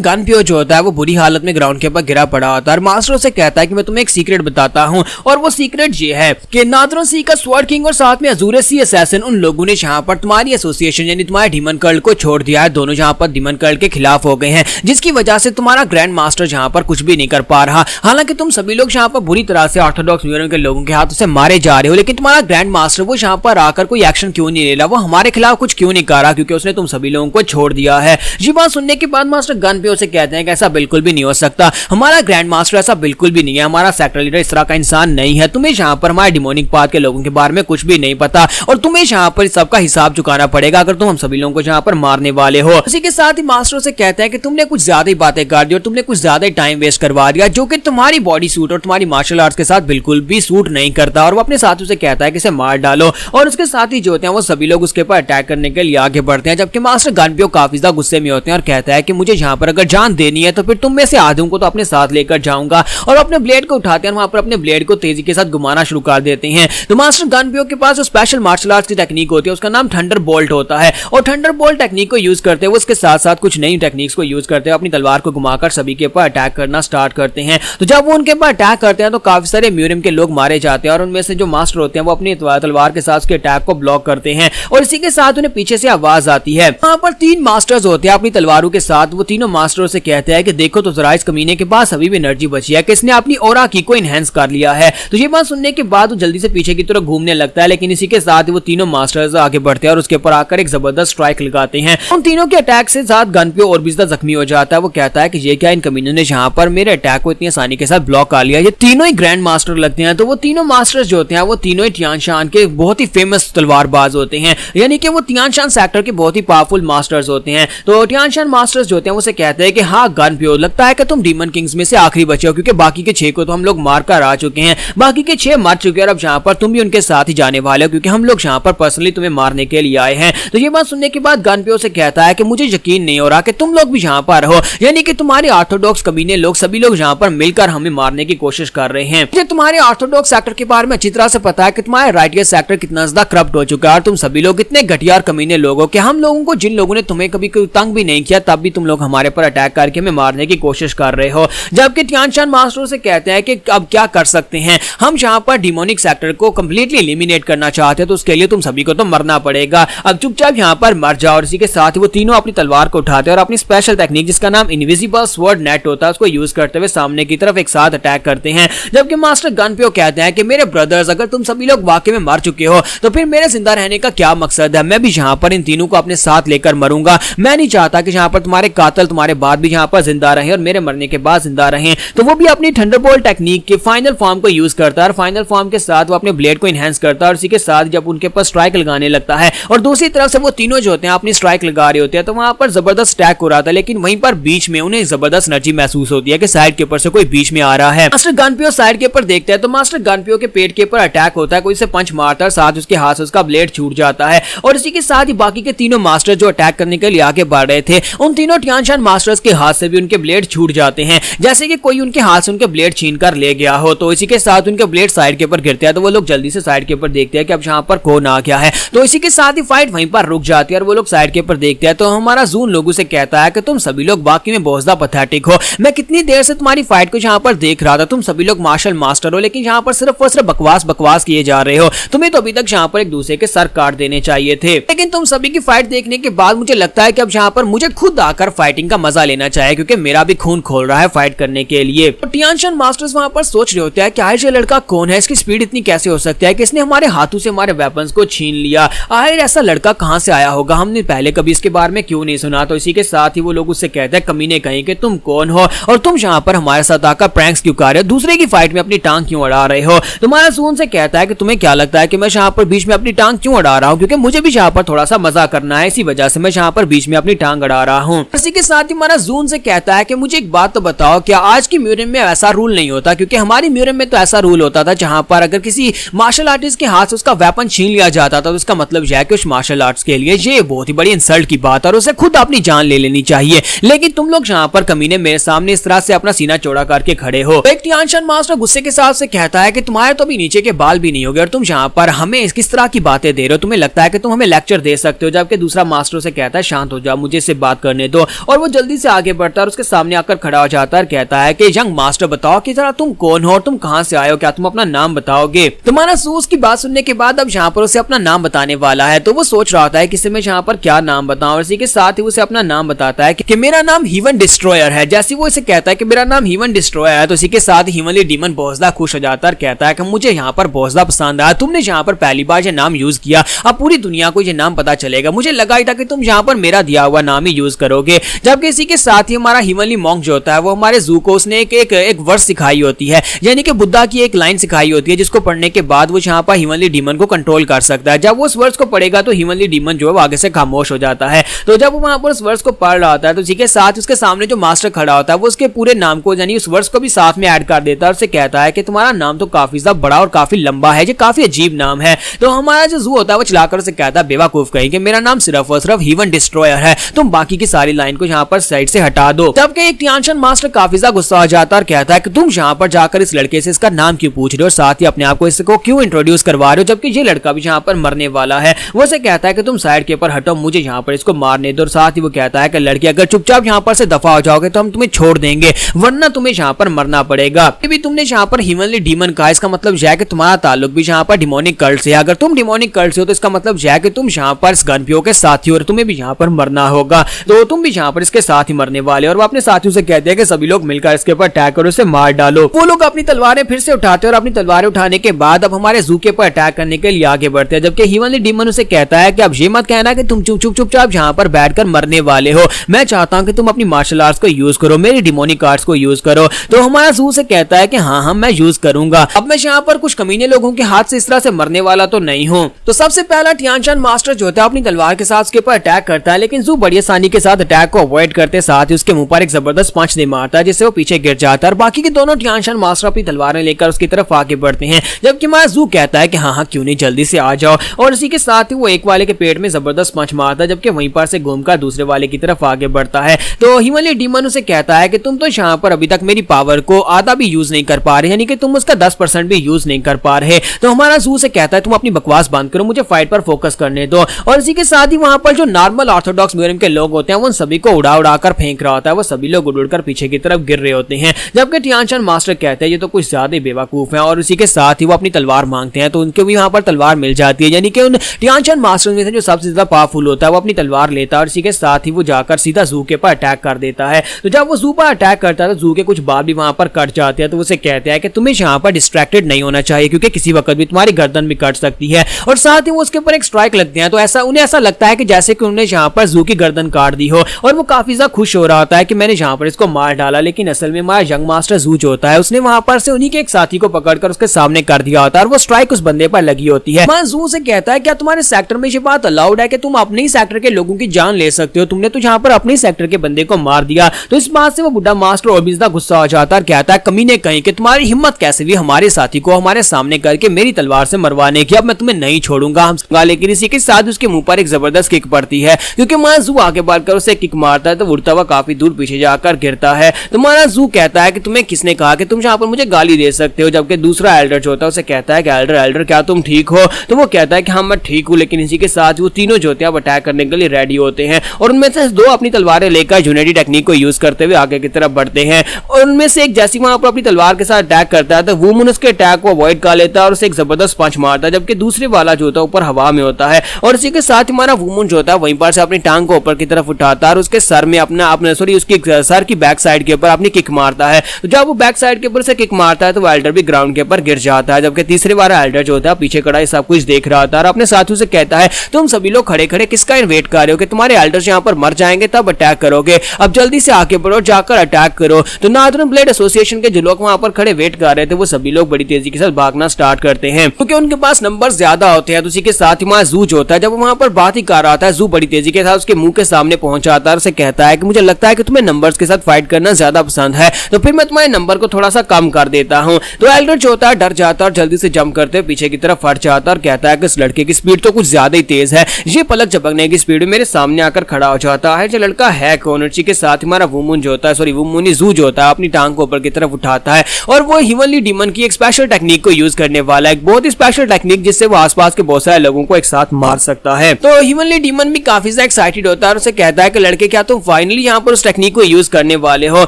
गनप्यो जो होता है वो बुरी हालत में ग्राउंड के ऊपर गिरा पड़ा होता है और मास्टर उसे कहता है कि मैं तुम्हें एक सीक्रेट बताता हूँ और वो सीक्रेट ये है कि नाथरन सी का स्वॉर्ड किंग और साथ में अजूरे सी असैसिन उन लोगों ने जहाँ पर तुम्हारी एसोसिएशन यानी तुम्हारे डीमन कर्ल को छोड़ दिया है। दोनों जहाँ पर डीमन कर्ल के खिलाफ हो गए हैं, जिसकी वजह से तुम्हारा ग्रैंड मास्टर जहाँ पर कुछ भी नहीं कर पा रहा। हालांकि तुम सभी लोग जहाँ पर बुरी तरह से ऑर्थोडॉक्स म्यूरम के लोगों के हाथों से मारे जा रहे हो, लेकिन तुम्हारा ग्रैंड मास्टर वो जहाँ पर आकर कोई एक्शन क्यों नहीं ले रहा, वो हमारे खिलाफ कुछ क्यों नहीं कर रहा, क्योंकि उसने तुम सभी लोगों को छोड़ दिया है। ये बात सुनने के बाद मास्टर गनप्यो से कहते हैं कि ऐसा बिल्कुल भी नहीं हो सकता, हमारा ग्रैंड मास्टर ऐसा बिल्कुल भी नहीं है, हमारा सेक्टर लीडर इस तरह का इंसान नहीं है। तुम्हें यहाँ पर हमारे डिमोनिक पाथ के लोगों के बारे में कुछ भी नहीं पता और तुम्हें यहाँ पर सबका हिसाब चुकाना पड़ेगा अगर तुम हम सभी लोगों को यहाँ पर मारने वाले हो। इसी के साथ ही मास्टर से कहते हैं कि तुमने कुछ ज्यादा ही बातें कर दी और तुमने कुछ ज्यादा ही टाइम वेस्ट करवा दिया, जो कि तुम्हारी बॉडी सूट और तुम्हारी मार्शल आर्ट्स के साथ बिल्कुल भी सूट नहीं करता। और वो अपने साथियों से कहता है कि इसे मार डालो और उसके साथ ही जो होते हैं वो सभी लोग उसके ऊपर अटैक करने के लिए आगे बढ़ते हैं, जबकि मास्टर गनप्यो काफी ज्यादा गुस्से में होते हैं और कहता है कि मुझे यहाँ पर अगर जान देनी है तो फिर तुम में से आधों को तो अपने साथ लेकर जाऊंगा। और अपने ब्लेड को उठाते हैं और वहां पर अपने ब्लेड को तेजी के साथ घुमाना शुरू कर देते हैं। तो मास्टर गनप्यो के पास जो स्पेशल मार्शल आर्ट्स की टेक्निक होती है उसका नाम थंडर बोल्ट होता है और थंडर बोल्ट टेक्निक को यूज करते हुए उसके साथ साथ कुछ नई टेक्निक्स को यूज करते हुए अपनी तलवार को घुमाकर सभी के ऊपर अटैक करना स्टार्ट करते हैं। तो जब वो उनके ऊपर अटैक करते हैं तो काफी सारे म्यूरियम के लोग मारे जाते हैं और उनमें से जो मास्टर होते हैं वो अपनी तलवार के साथ उसके अटैक को ब्लॉक करते हैं और इसी के साथ उन्हें पीछे से आवाज आती है। वहां पर 3 मास्टर्स होते हैं अपनी तलवारों के साथ। वो तीनों मास्टरों से कहते हैं कि देखो तो जरा इस कमीने के पास अभी भी एनर्जी बची है कि इसने अपनी ऑरा की को इनहेंस कर लिया है। तो ये बात सुनने के बाद वो जल्दी से पीछे की तरफ घूमने लगता है, लेकिन इसी के साथ वो तीनों मास्टर्स आगे बढ़ते हैं और उसके ऊपर आकर एक जबरदस्त स्ट्राइक लगाते हैं। उन तीनों के अटैक से साथ गनप्यो और भी ज्यादा जख्मी हो जाता है। वो कहता है कि ये क्या इन कमीनों ने यहाँ पर मेरे अटैक को इतनी आसानी के साथ ब्लॉक कर लिया, ये तीनों ही ग्रैंड मास्टर लगते हैं। तो वो तीनों मास्टर्स जो होते हैं वो तीनों ही तियानशान के बहुत ही फेमस तलवारबाज होते हैं, यानी कि वो तियानशान सेक्टर के बहुत ही पावरफुल मास्टर्स होते हैं। तो तियानशान मास्टर्स जो होते हैं उसे कहते हैं कि हाँ गनप्यो, लगता है कि तुम डीमन किंग्स में से आखिरी बचे हो, क्योंकि बाकी के 6 को तो हम लोग मार कर आ चुके हैं, बाकी के 6 मर चुके हैं और अब यहाँ पर तुम भी उनके साथ ही जाने वाले हो, क्योंकि हम लोग यहाँ पर पर्सनली तुम्हें मारने के लिए आए हैं। तो ये बात सुनने के बाद गनप्यो से कहता है कि मुझे यकीन नहीं हो रहा कि तुम लोग भी यहाँ पर हो, यानी कि तुम्हारे ऑर्थोडॉक्स कमीने लोग सभी लोग यहाँ पर मिलकर हमें मारने की कोशिश कर रहे हैं। मुझे तुम्हारे ऑर्थोडॉक्स सेक्टर के बारे में अच्छी तरह से पता है कि तुम्हारे राइटियस सेक्टर कितना ज्यादा करप्ट हो चुका है और तुम सभी लोग इतने घटिया और कमीने लोग हो कि हम लोगों को, जिन लोगों ने तुम्हें कभी कोई तंग भी नहीं किया, तब भी तुम लोग हमारे पर अटैक करके हमें मारने की कोशिश कर रहे हो। जबकि तियानशान मास्टर से कहते हैं कि अब क्या कर सकते हैं, हम यहाँ पर डिमोनिक सेक्टर को कंप्लीटली एलिमिनेट करना चाहते हैं, तो उसके लिए तुम सभी को तो मरना पड़ेगा। अब चुपचाप यहाँ पर मर जाओ। और इसी के साथ वो तीनों अपनी तलवार को उठाते हैं और अपनी स्पेशल टेक्निक जिसका नाम इनविजिबल स्वॉर्ड नेट होता है उसको यूज करते हुए सामने की तरफ एक साथ अटैक करते हैं। जबकि मास्टर गनप्यो कहते हैं कि मेरे ब्रदर्स, अगर तुम सभी लोग वाकई में मर चुके हो तो फिर मेरे जिंदा रहने का क्या मकसद है, मैं भी यहाँ पर इन तीनों को अपने साथ लेकर मरूंगा। मैं नहीं चाहता कि यहाँ पर तुम्हारे कातल तुम्हारे बाद भी यहाँ पर जिंदा रहे और मेरे मरने के बाद जिंदा रहे। तो वो भी अपनी थंडरबोल्ट टेक्निक के फाइनल फॉर्म को यूज करता है और फाइनल फॉर्म के साथ वो अपने ब्लेड को इनहेंस करता है और इसी के साथ जब उनके पास स्ट्राइक लगाने लगता है और दूसरी तरफ से वो तीनों जो होते हैं अपनी स्ट्राइक लगा रहे होते हैं, तो वहां पर जबरदस्त अटैक हो रहा था, लेकिन वहीं पर बीच में उन्हें जबरदस्त एनर्जी महसूस होती है कि साइड के ऊपर से कोई बीच में आ रहा है। मास्टर गनप्यो साइड के ऊपर देखते हैं तो मास्टर गनप्यो के पेट के ऊपर अटैक होता है, कोई से पंच मारता है, साथ उसके हाथ से उसका ब्लेड छूट जाता है और इसी के साथ ही बाकी के तीनों मास्टर जो अटैक करने के लिए आगे बढ़ रहे थे उन तीनों तियानशान मास्टर्स के हाथ से भी उनके ब्लेड छूट जाते हैं, जैसे कि कोई उनके हाथ से उनके ब्लेड छीन कर ले गया हो। तो इसी के साथ उनके ब्लेड साइड के ऊपर गिरते हैं तो वो लोग जल्दी से साइड के ऊपर देखते हैं कि अब यहाँ पर कौन आ गया है। तो इसी के साथ ही फाइट वहीं पर रुक जाती है और वो लोग साइड के ऊपर देखते हैं। तो हमारा जून लोगों से कहता है कि तुम सभी लोग बाकी में बहुत ज्यादा पैथेटिक हो, मैं कितनी देर से तुम्हारी फाइट को यहाँ पर देख रहा था, तुम सभी लोग मार्शल मास्टर हो, लेकिन यहाँ पर सिर्फ और सिर्फ बकवास किए जा रहे हो, तुम्हें तो अभी तक यहाँ पर एक दूसरे के सर काट देने चाहिए थे। लेकिन तुम सभी की फाइट देखने के बाद मुझे लगता है कि अब यहाँ पर मुझे खुद आकर फाइटिंग का मजा लेना चाहिए, क्योंकि मेरा भी खून खोल रहा है फाइट करने के लिए। तो तियानशान मास्टर्स वहां पर सोच रहे होते हैं कि आखिर ये लड़का कौन है, इसकी स्पीड इतनी कैसे हो सकती है कि इसने हमारे हाथों से हमारे वेपन्स को छीन लिया, आखिर ऐसा लड़का कहां से आया होगा, हमने पहले कभी इसके बारे में क्यों नहीं सुना। तो इसी के साथ ही वो लोग उससे कहते हैं कमीने कहीं कि तुम कौन हो और तुम यहाँ पर हमारे साथ आकर प्रैंक्स क्यों कर रहे हो, दूसरे की फाइट में अपनी टांग क्यों अड़ा रहे हो। तुम्हारा जून से कहता है कि तुम्हें क्या लगता है कि मैं यहाँ पर बीच में अपनी टांग क्यों अड़ा रहा हूँ, क्योंकि मुझे भी यहाँ पर थोड़ा सा मजा करना है, इसी वजह से मैं यहाँ पर बीच में अपनी टांग अड़ा रहा हूँ। इसी के साथ ही हमारा जून से कहता है कि मुझे एक बात तो बताओ, क्या आज की म्यूरियम में ऐसा रूल नहीं होता, क्योंकि हमारी म्यूरियम में तो ऐसा रूल होता था जहां पर अगर किसी मार्शल आर्टिस्ट के हाथ से उसका वेपन छीन लिया जाता था तो इसका मतलब यह है कि उस मार्शल आर्ट्स के लिए ये बहुत ही बड़ी इंसल्ट की बात और उसे खुद अपनी जान ले लेनी चाहिए। लेकिन तुम लोग यहाँ पर कमीने मेरे सामने इस तरह से अपना सीना चौड़ा करके खड़े हो। एक तियानशान मास्टर गुस्से के साथ से कहता है कि तुम्हारे तो भी नीचे के बाल भी नहीं होगे और तुम यहाँ पर हमें किस तरह की बातें दे रहे हो, तुम्हें लगता है कि तुम हमें लेक्चर दे सकते हो। जबकि दूसरा मास्टर से कहता है शांत हो जाओ, मुझे इससे बात करने दो। और वो जल्दी जल्दी से आगे बढ़ता है और उसके सामने आकर खड़ा हो जाता है और कहता है कि यंग मास्टर बताओ कि जरा तुम कौन हो और तुम कहां से आए हो, क्या तुम अपना नाम बताओगे। तुम्हारा सूस की बात सुनने के बाद अब यहाँ पर उसे अपना नाम बताने वाला है, तो वो सोच रहा होता है कि मैं यहाँ पर क्या नाम बताऊं, और इसी के साथ ही उसे अपना नाम बताता है कि मेरा नाम हीवन डिस्ट्रॉयर है। जैसे वो इसे कहता है कि मेरा नाम हीवन डिस्ट्रॉयर है, तो इसी के साथ ही हीवनली डीमन बोसदा खुश हो जाता है और कहता है कि मुझे यहाँ पर बोसदा पसंद आया, तुमने यहाँ पर पहली बार ये नाम यूज किया, अब पूरी दुनिया को ये नाम पता चलेगा, मुझे लगा ही था कि तुम यहाँ पर मेरा दिया हुआ नाम ही यूज करोगे। जबकि इसी के साथ ही हमारा हीवनली मॉन्क जो होता है वो हमारे जू को उसने एक वर्ड सिखाई होती है, यानी कि बुद्धा की एक लाइन सिखाई होती है, जिसको पढ़ने के बाद वो यहाँ पर हीवनली डीमन को कंट्रोल कर सकता है। जब वो उस वर्ड्स को पढ़ेगा तो हीवनली डीमन जो है आगे से खामोश हो जाता है। तो जब वो वहां पर उस वर्ड्स को पढ़ रहा होता है तो इसी के साथ उसके सामने जो मास्टर खड़ा होता है वो उसके पूरे नाम को यानी उस वर्ड्स को भी साथ में ऐड कर देता है और उसे कहता है कि तुम्हारा नाम तो काफी ज्यादा बड़ा और काफी लंबा है, ये काफी अजीब नाम है। तो हमारा जो जू होता है वो चलाकर उसे कहता है बेवकूफ कहीं कि मेरा नाम सिर्फ और सिर्फ हीवन डिस्ट्रॉयर है, तुम बाकी की सारी लाइन को यहाँ पर साइड से हटा दो। जबकि एक टियानशन मास्टर काफी ज्यादा गुस्सा हो जाता है और कहता है कि तुम यहाँ पर जाकर इस लड़के से इसका नाम क्यों पूछ रहे हो, साथ ही अपने आप को इसको क्यों इंट्रोड्यूस करवा रहे हो, जबकि ये लड़का भी यहाँ पर मरने वाला है। वो से कहता है कि तुम साइड के ऊपर हटो, मुझे यहाँ पर इसको मारने दो। और साथ ही वो कहता है कि लड़की अगर चुपचाप यहाँ पर से दफा हो जाओगे तो हम तुम्हें छोड़ देंगे, वरना तुम्हें यहाँ पर मरना पड़ेगा। भी तुमने यहाँ पर हीवनली डीमन कहा, इसका मतलब यह है कि तुम्हारा ताल्लुक भी यहाँ पर डिमोनिक कल्ट से है। अगर तुम डिमोनिक कल्ट से हो तो इसका मतलब यह है कि तुम यहाँ पर स्कॉर्पियो के साथी हो और तुम्हें भी यहाँ पर मरना होगा, तो तुम भी यहाँ पर इसके साथ ही मरने वाले। और वो अपने साथियों से कहते हैं कि सभी लोग मिलकर इसके ऊपर अटैक करो, इसे मार डालो। वो लोग अपनी तलवारें फिर से उठाते हैं और अपनी तलवारें उठाने के बाद अब हमारे जू के ऊपर अटैक करने के लिए आगे बढ़ते हैं। जबकि हीवनली डीमन उसे कहता है कि अब ये मत कहना कि तुम चुपचाप यहाँ पर बैठकर मरने वाले हो, मैं चाहता हूँ कि तुम अपनी मार्शल आर्ट्स को यूज करो, मेरी डिमोनिक आर्ट्स को यूज करो। तो हमारा जू से कहता है कि हाँ मैं यूज करूंगा, अब मैं यहाँ पर कुछ कमीने लोगों के हाथ से इस तरह से मरने वाला तो नहीं हूँ। तो सबसे पहला टियानशन मास्टर जो होता है अपनी तलवार के साथ उसके ऊपर अटैक करता है, लेकिन जू बड़ी आसानी के साथ अटैक को अवॉइड करते, साथ ही उसके मुंह पर एक जबरदस्त पंच दे मारता है जिससे वो पीछे गिर जाता है। और बाकी के दोनों टियानशन मास्टर अपनी तलवारें लेकर उसकी तरफ आगे बढ़ते हैं, जबकि हमारा जू कहता है कि हाँ क्यों नहीं जल्दी से आ जाओ। और इसी के साथ ही वो एक वाले के पेट में जबरदस्त पंच मारता है, जबकि वहीं पर से घूमकर दूसरे वाले की तरफ आगे बढ़ता है। तो हीवनली डीमन उसे कहता है कि तुम तो यहाँ पर अभी तक मेरी पावर को आधा भी यूज नहीं कर पा रहे, यानी कि तुम उसका 10% भी यूज नहीं कर पा रहे। तो हमारा जू से कहता है तुम अपनी बकवास बंद करो, मुझे फाइट पर फोकस करने दो। और इसी के साथ ही वहां पर जो नॉर्मल ऑर्थोडॉक्स म्यूरियम के लोग होते हैं वो उन सभी को उड़ा कर फेंक रहा होता है, वो सभी लोग उड़कर पीछे की तरफ गिर रहे होते हैं। जबकि टियानशन मास्टर कहते हैं ये तो कुछ ज्यादा बेवकूफ है, और इसी के साथ ही वो अपनी तलवार मांगते हैं तो उनको भी वहां पर तलवार मिल जाती है, यानी कि उन टियानशन मास्टर में से जो सबसे ज्यादा पावरफुल होता है वो अपनी तलवार लेता है और इसी के साथ ही वो जाकर सीधा जू के पर अटैक कर देता है। तो जब वो जू पर अटैक करता है तो जू के कुछ बाल भी वहां पर कट जाते हैं, तो उसे कहते हैं कि तुम्हें यहाँ पर डिस्ट्रैक्टेड नहीं होना चाहिए क्योंकि किसी वक्त भी तुम्हारी गर्दन भी कट सकती है। और साथ ही वो उसके ऊपर एक स्ट्राइक लगते हैं तो उन्हें ऐसा लगता है कि जैसे कि उन्होंने यहाँ पर जू की गर्दन काट दी हो, और वो काफी ज्यादा खुश हो रहा होता है कि मैंने यहाँ पर इसको मार डाला। लेकिन असल में हमारा यंग मास्टर जू जो होता है उसने वहां पर से उन्हीं के एक साथी को पकड़कर उसके सामने कर दिया होता है और वो स्ट्राइक उस बंदे पर लगी होती है। जू से कहता है क्या तुम्हारे सेक्टर में ये बात अलाउड है कि तुम अपने ही सेक्टर के लोगों की जान ले सकते हो, तुमने तो यहाँ पर अपने सेक्टर के बंदे को मार दिया। तो इस बात से वो बुढ़ा मास्टर और भी ज्यादा गुस्सा हो जाता है, कहता है कमीने कहीं कि तुम्हारी हिम्मत कैसे भी हमारे साथी को हमारे सामने करके मेरी तलवार से मरवाने की, अब मैं तुम्हें नहीं छोड़ूंगा। लेकिन इसी के साथ उसके मुंह पर एक जबरदस्त किक पड़ती है क्योंकि हमारा जू आगे बढ़कर उसे किक मारता है तो उड़ता हुआ काफी दूर पीछे जाकर गिरता है। तो हमारा जू कहता है कि तुम्हें किसने कहा कि तुम यहाँ पर मुझे गाली दे सकते हो। जबकि दूसरा एल्डर जो होता है उसे कहता है कि एल्डर क्या तुम ठीक हो? तो वो कहता है कि हाँ मैं ठीक हूँ। लेकिन इसी के साथ वो तीनों जो होते हैं अटैक करने के लिए रेडी होते हैं और उनमें से दो अपनी तलवारें लेकर यूनिटी टेक्निक को यूज करते हुए आगे की तरफ बढ़ते हैं। और उनमें से एक जैसी वहां पर अपनी तलवार के साथ अटैक करता है तो वुमन उसके अटैक को अवॉइड कर लेता है और उसे एक जबरदस्त पंच मारता है, जबकि दूसरे वाला जो होता है ऊपर हवा में होता है। और इसी के साथ हमारा वुमन जो होता है वहीं पर से अपनी टांग को ऊपर की तरफ उठाता है और उसके सर में उसकी सर की बैक साइड के ऊपर अपनी किक मारता है। तो जब वो बैक साइड के ऊपर से किक मारता है तो वो एल्डर भी ग्राउंड के ऊपर गिर जाता है, जबकि तीसरे वाला एल्डर जो होता है पीछे खड़ा सब कुछ देख रहा था और अपने साथियों से कहता है तुम सभी लोग खड़े खड़े किसका वेट कर रहे हो कि तुम्हारे एल्डर्स यहाँ पर मर जाएंगे तब अटैक करोगे, अब जल्दी से आगे बढ़ो जाकर अटैक करो। तो नॉर्दर्न ब्लेड एसोसिएशन के जो लोग वहां पर खड़े वेट कर रहे थे वो सभी लोग बड़ी तेजी के साथ भागना स्टार्ट करते हैं क्योंकि उनके पास नंबर ज्यादा होते हैं। तो उसी के साथ ही वहां जू जो होता है जब वहां पर बात ही कर रहा था जू बड़ी तेजी के साथ उसके मुंह के सामने पहुंच जाता है और उसे कहता है कि मुझे लगता है कि तुम्हें नंबर्स के साथ फाइट करना ज्यादा पसंद है, तो फिर मैं तुम्हारे नंबर को थोड़ा सा कम कर देता हूं। तो एल्डर जो होता है डर जाता है और जल्दी से जंप करते पीछे की तरफ हट जाता है और कहता है कि इस लड़के की स्पीड तो कुछ ज्यादा ही तेज है, ये पलक झपकने की स्पीड में मेरे सामने आकर खड़ा हो जाता है। जो लड़का है कौन? इसी के साथ हमारा वुमन जो होता है वुमनी जू जो होता है अपनी टांग को ऊपर की तरफ उठाता है और वो हीवनली डीमन की एक स्पेशल टेक्निक को यूज करने वाला है, एक बहुत ही स्पेशल टेक्निक जिससे वो आसपास के बहुत सारे लोगों को एक साथ मार सकता है। तो हीवनली डीमन भी काफी ज्यादा एक्साइटेड होता है और उसे कहता है कि लड़के क्या तुम फाइनली यहाँ पर उस टेक्निक को यूज करने वाले हो,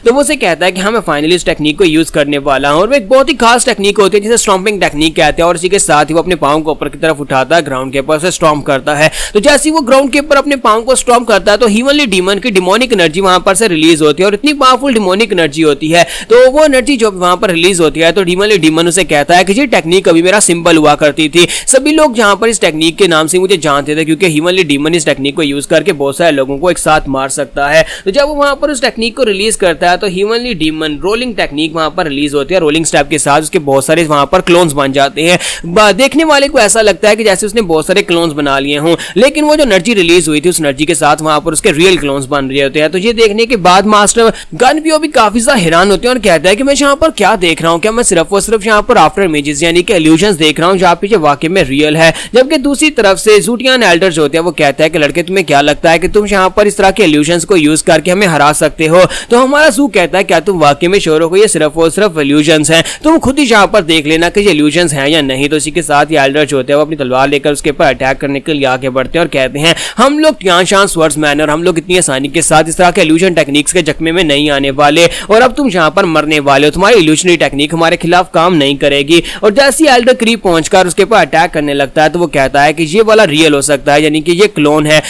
तो वो उसे कहता है कि हाँ मैं फाइनली उस टेक्निक को यूज करने वाला हूँ। और वो एक बहुत ही खास टेक्निक होती है जिसे स्टॉम्पिंग टेक्निक कहते हैं, और इसी के साथ ही वो अपने पाँव को ऊपर की तरफ उठाता है, ग्राउंड के ऊपर से स्टॉम्प करता है। तो जैसे ही वो ग्राउंड के ऊपर अपने पाँव को स्टॉम्प करता है तो हीवनली डीमन की डिमोनिक एनर्जी वहां पर से रिलीज होती है, और इतनी पावरफुल डिमोनिक एनर्जी होती है, तो वो एनर्जी जो वहां पर रिलीज होती है तो हीवनली डीमन उसे कहता है कि ये टेक्निक अभी मेरा सिंबल हुआ करती थी। सभी लोग जहां पर इस टेक्निक के नाम से मुझे जानते थे, क्योंकि हीवनली डीमन इस टेक्निक को यूज करके बहुत सारे लोगों को एक साथ मार सकता है। तो जब वो वहां पर उस टेक्निक को रिलीज करता है तो हीवनली डीमन रोलिंग टेक्निक वहां पर रिलीज होती है। रोलिंग स्टेप के साथ उसके बहुत सारे वहां पर क्लोन्स बन जाते हैं। देखने वाले को ऐसा लगता है कि जैसे उसने बहुत सारे क्लोन्स बना लिए हों, लेकिन वो जो एनर्जी रिलीज हुई थी उस एनर्जी के साथ वहां पर उसके रियल क्लोन्स बन रहे होते हैं। तो ये देखने के बाद मास्टर गनपियो भी काफी ज्यादा हैरान होते हैं और कहता है कि मैं यहाँ पर क्या देख रहा हूँ, क्या मैं सिर्फ और सिर्फ यहाँ पर आफ्टर इमेजेस यानी कि इल्यूजन्स देख रहा हूँ जहाँ पे वाकई में रियल है। जबकि दूसरी तरफ से ज़ूटियान एल्डर जो होते हैं वो कहता है कि लड़के तुम्हें क्या लगता है कि तुम यहाँ पर इस तरह के इल्यूजन्स को यूज करके हमें हरा सकते हो? तो हमारा ज़ू कहता है क्या तुम वाकई में श्योर हो ये सिर्फ और सिर्फ इल्यूजन्स हैं, तुम खुद ही यहाँ पर देख लेना कि ये इल्यूजन्स हैं या नहीं। तो इसी के साथ ये एल्डर जो होते हैं वो अपनी तलवार लेकर उसके ऊपर अटैक करने के लिए आगे बढ़ते हैं और कहते हैं हम लोग टियानशान स्वर्ड्समैन और हम लोग इतनी आसानी के साथ इस तरह के इल्यूजन टेक्निक्स के चकमे में नहीं आने वाले, और अब तुम यहाँ पर मरने वाले हो, तुम्हारी इल्यूजनरी टेक्निक हमारे खिलाफ काम नहीं करेगी। और जैसे ही एल्डर करीब पहुंचकर उसके ऊपर अटैक करने लगता है तो वो कहता है कि ये वाला रियल हो सकता है, यानी कि ये क्लोन है।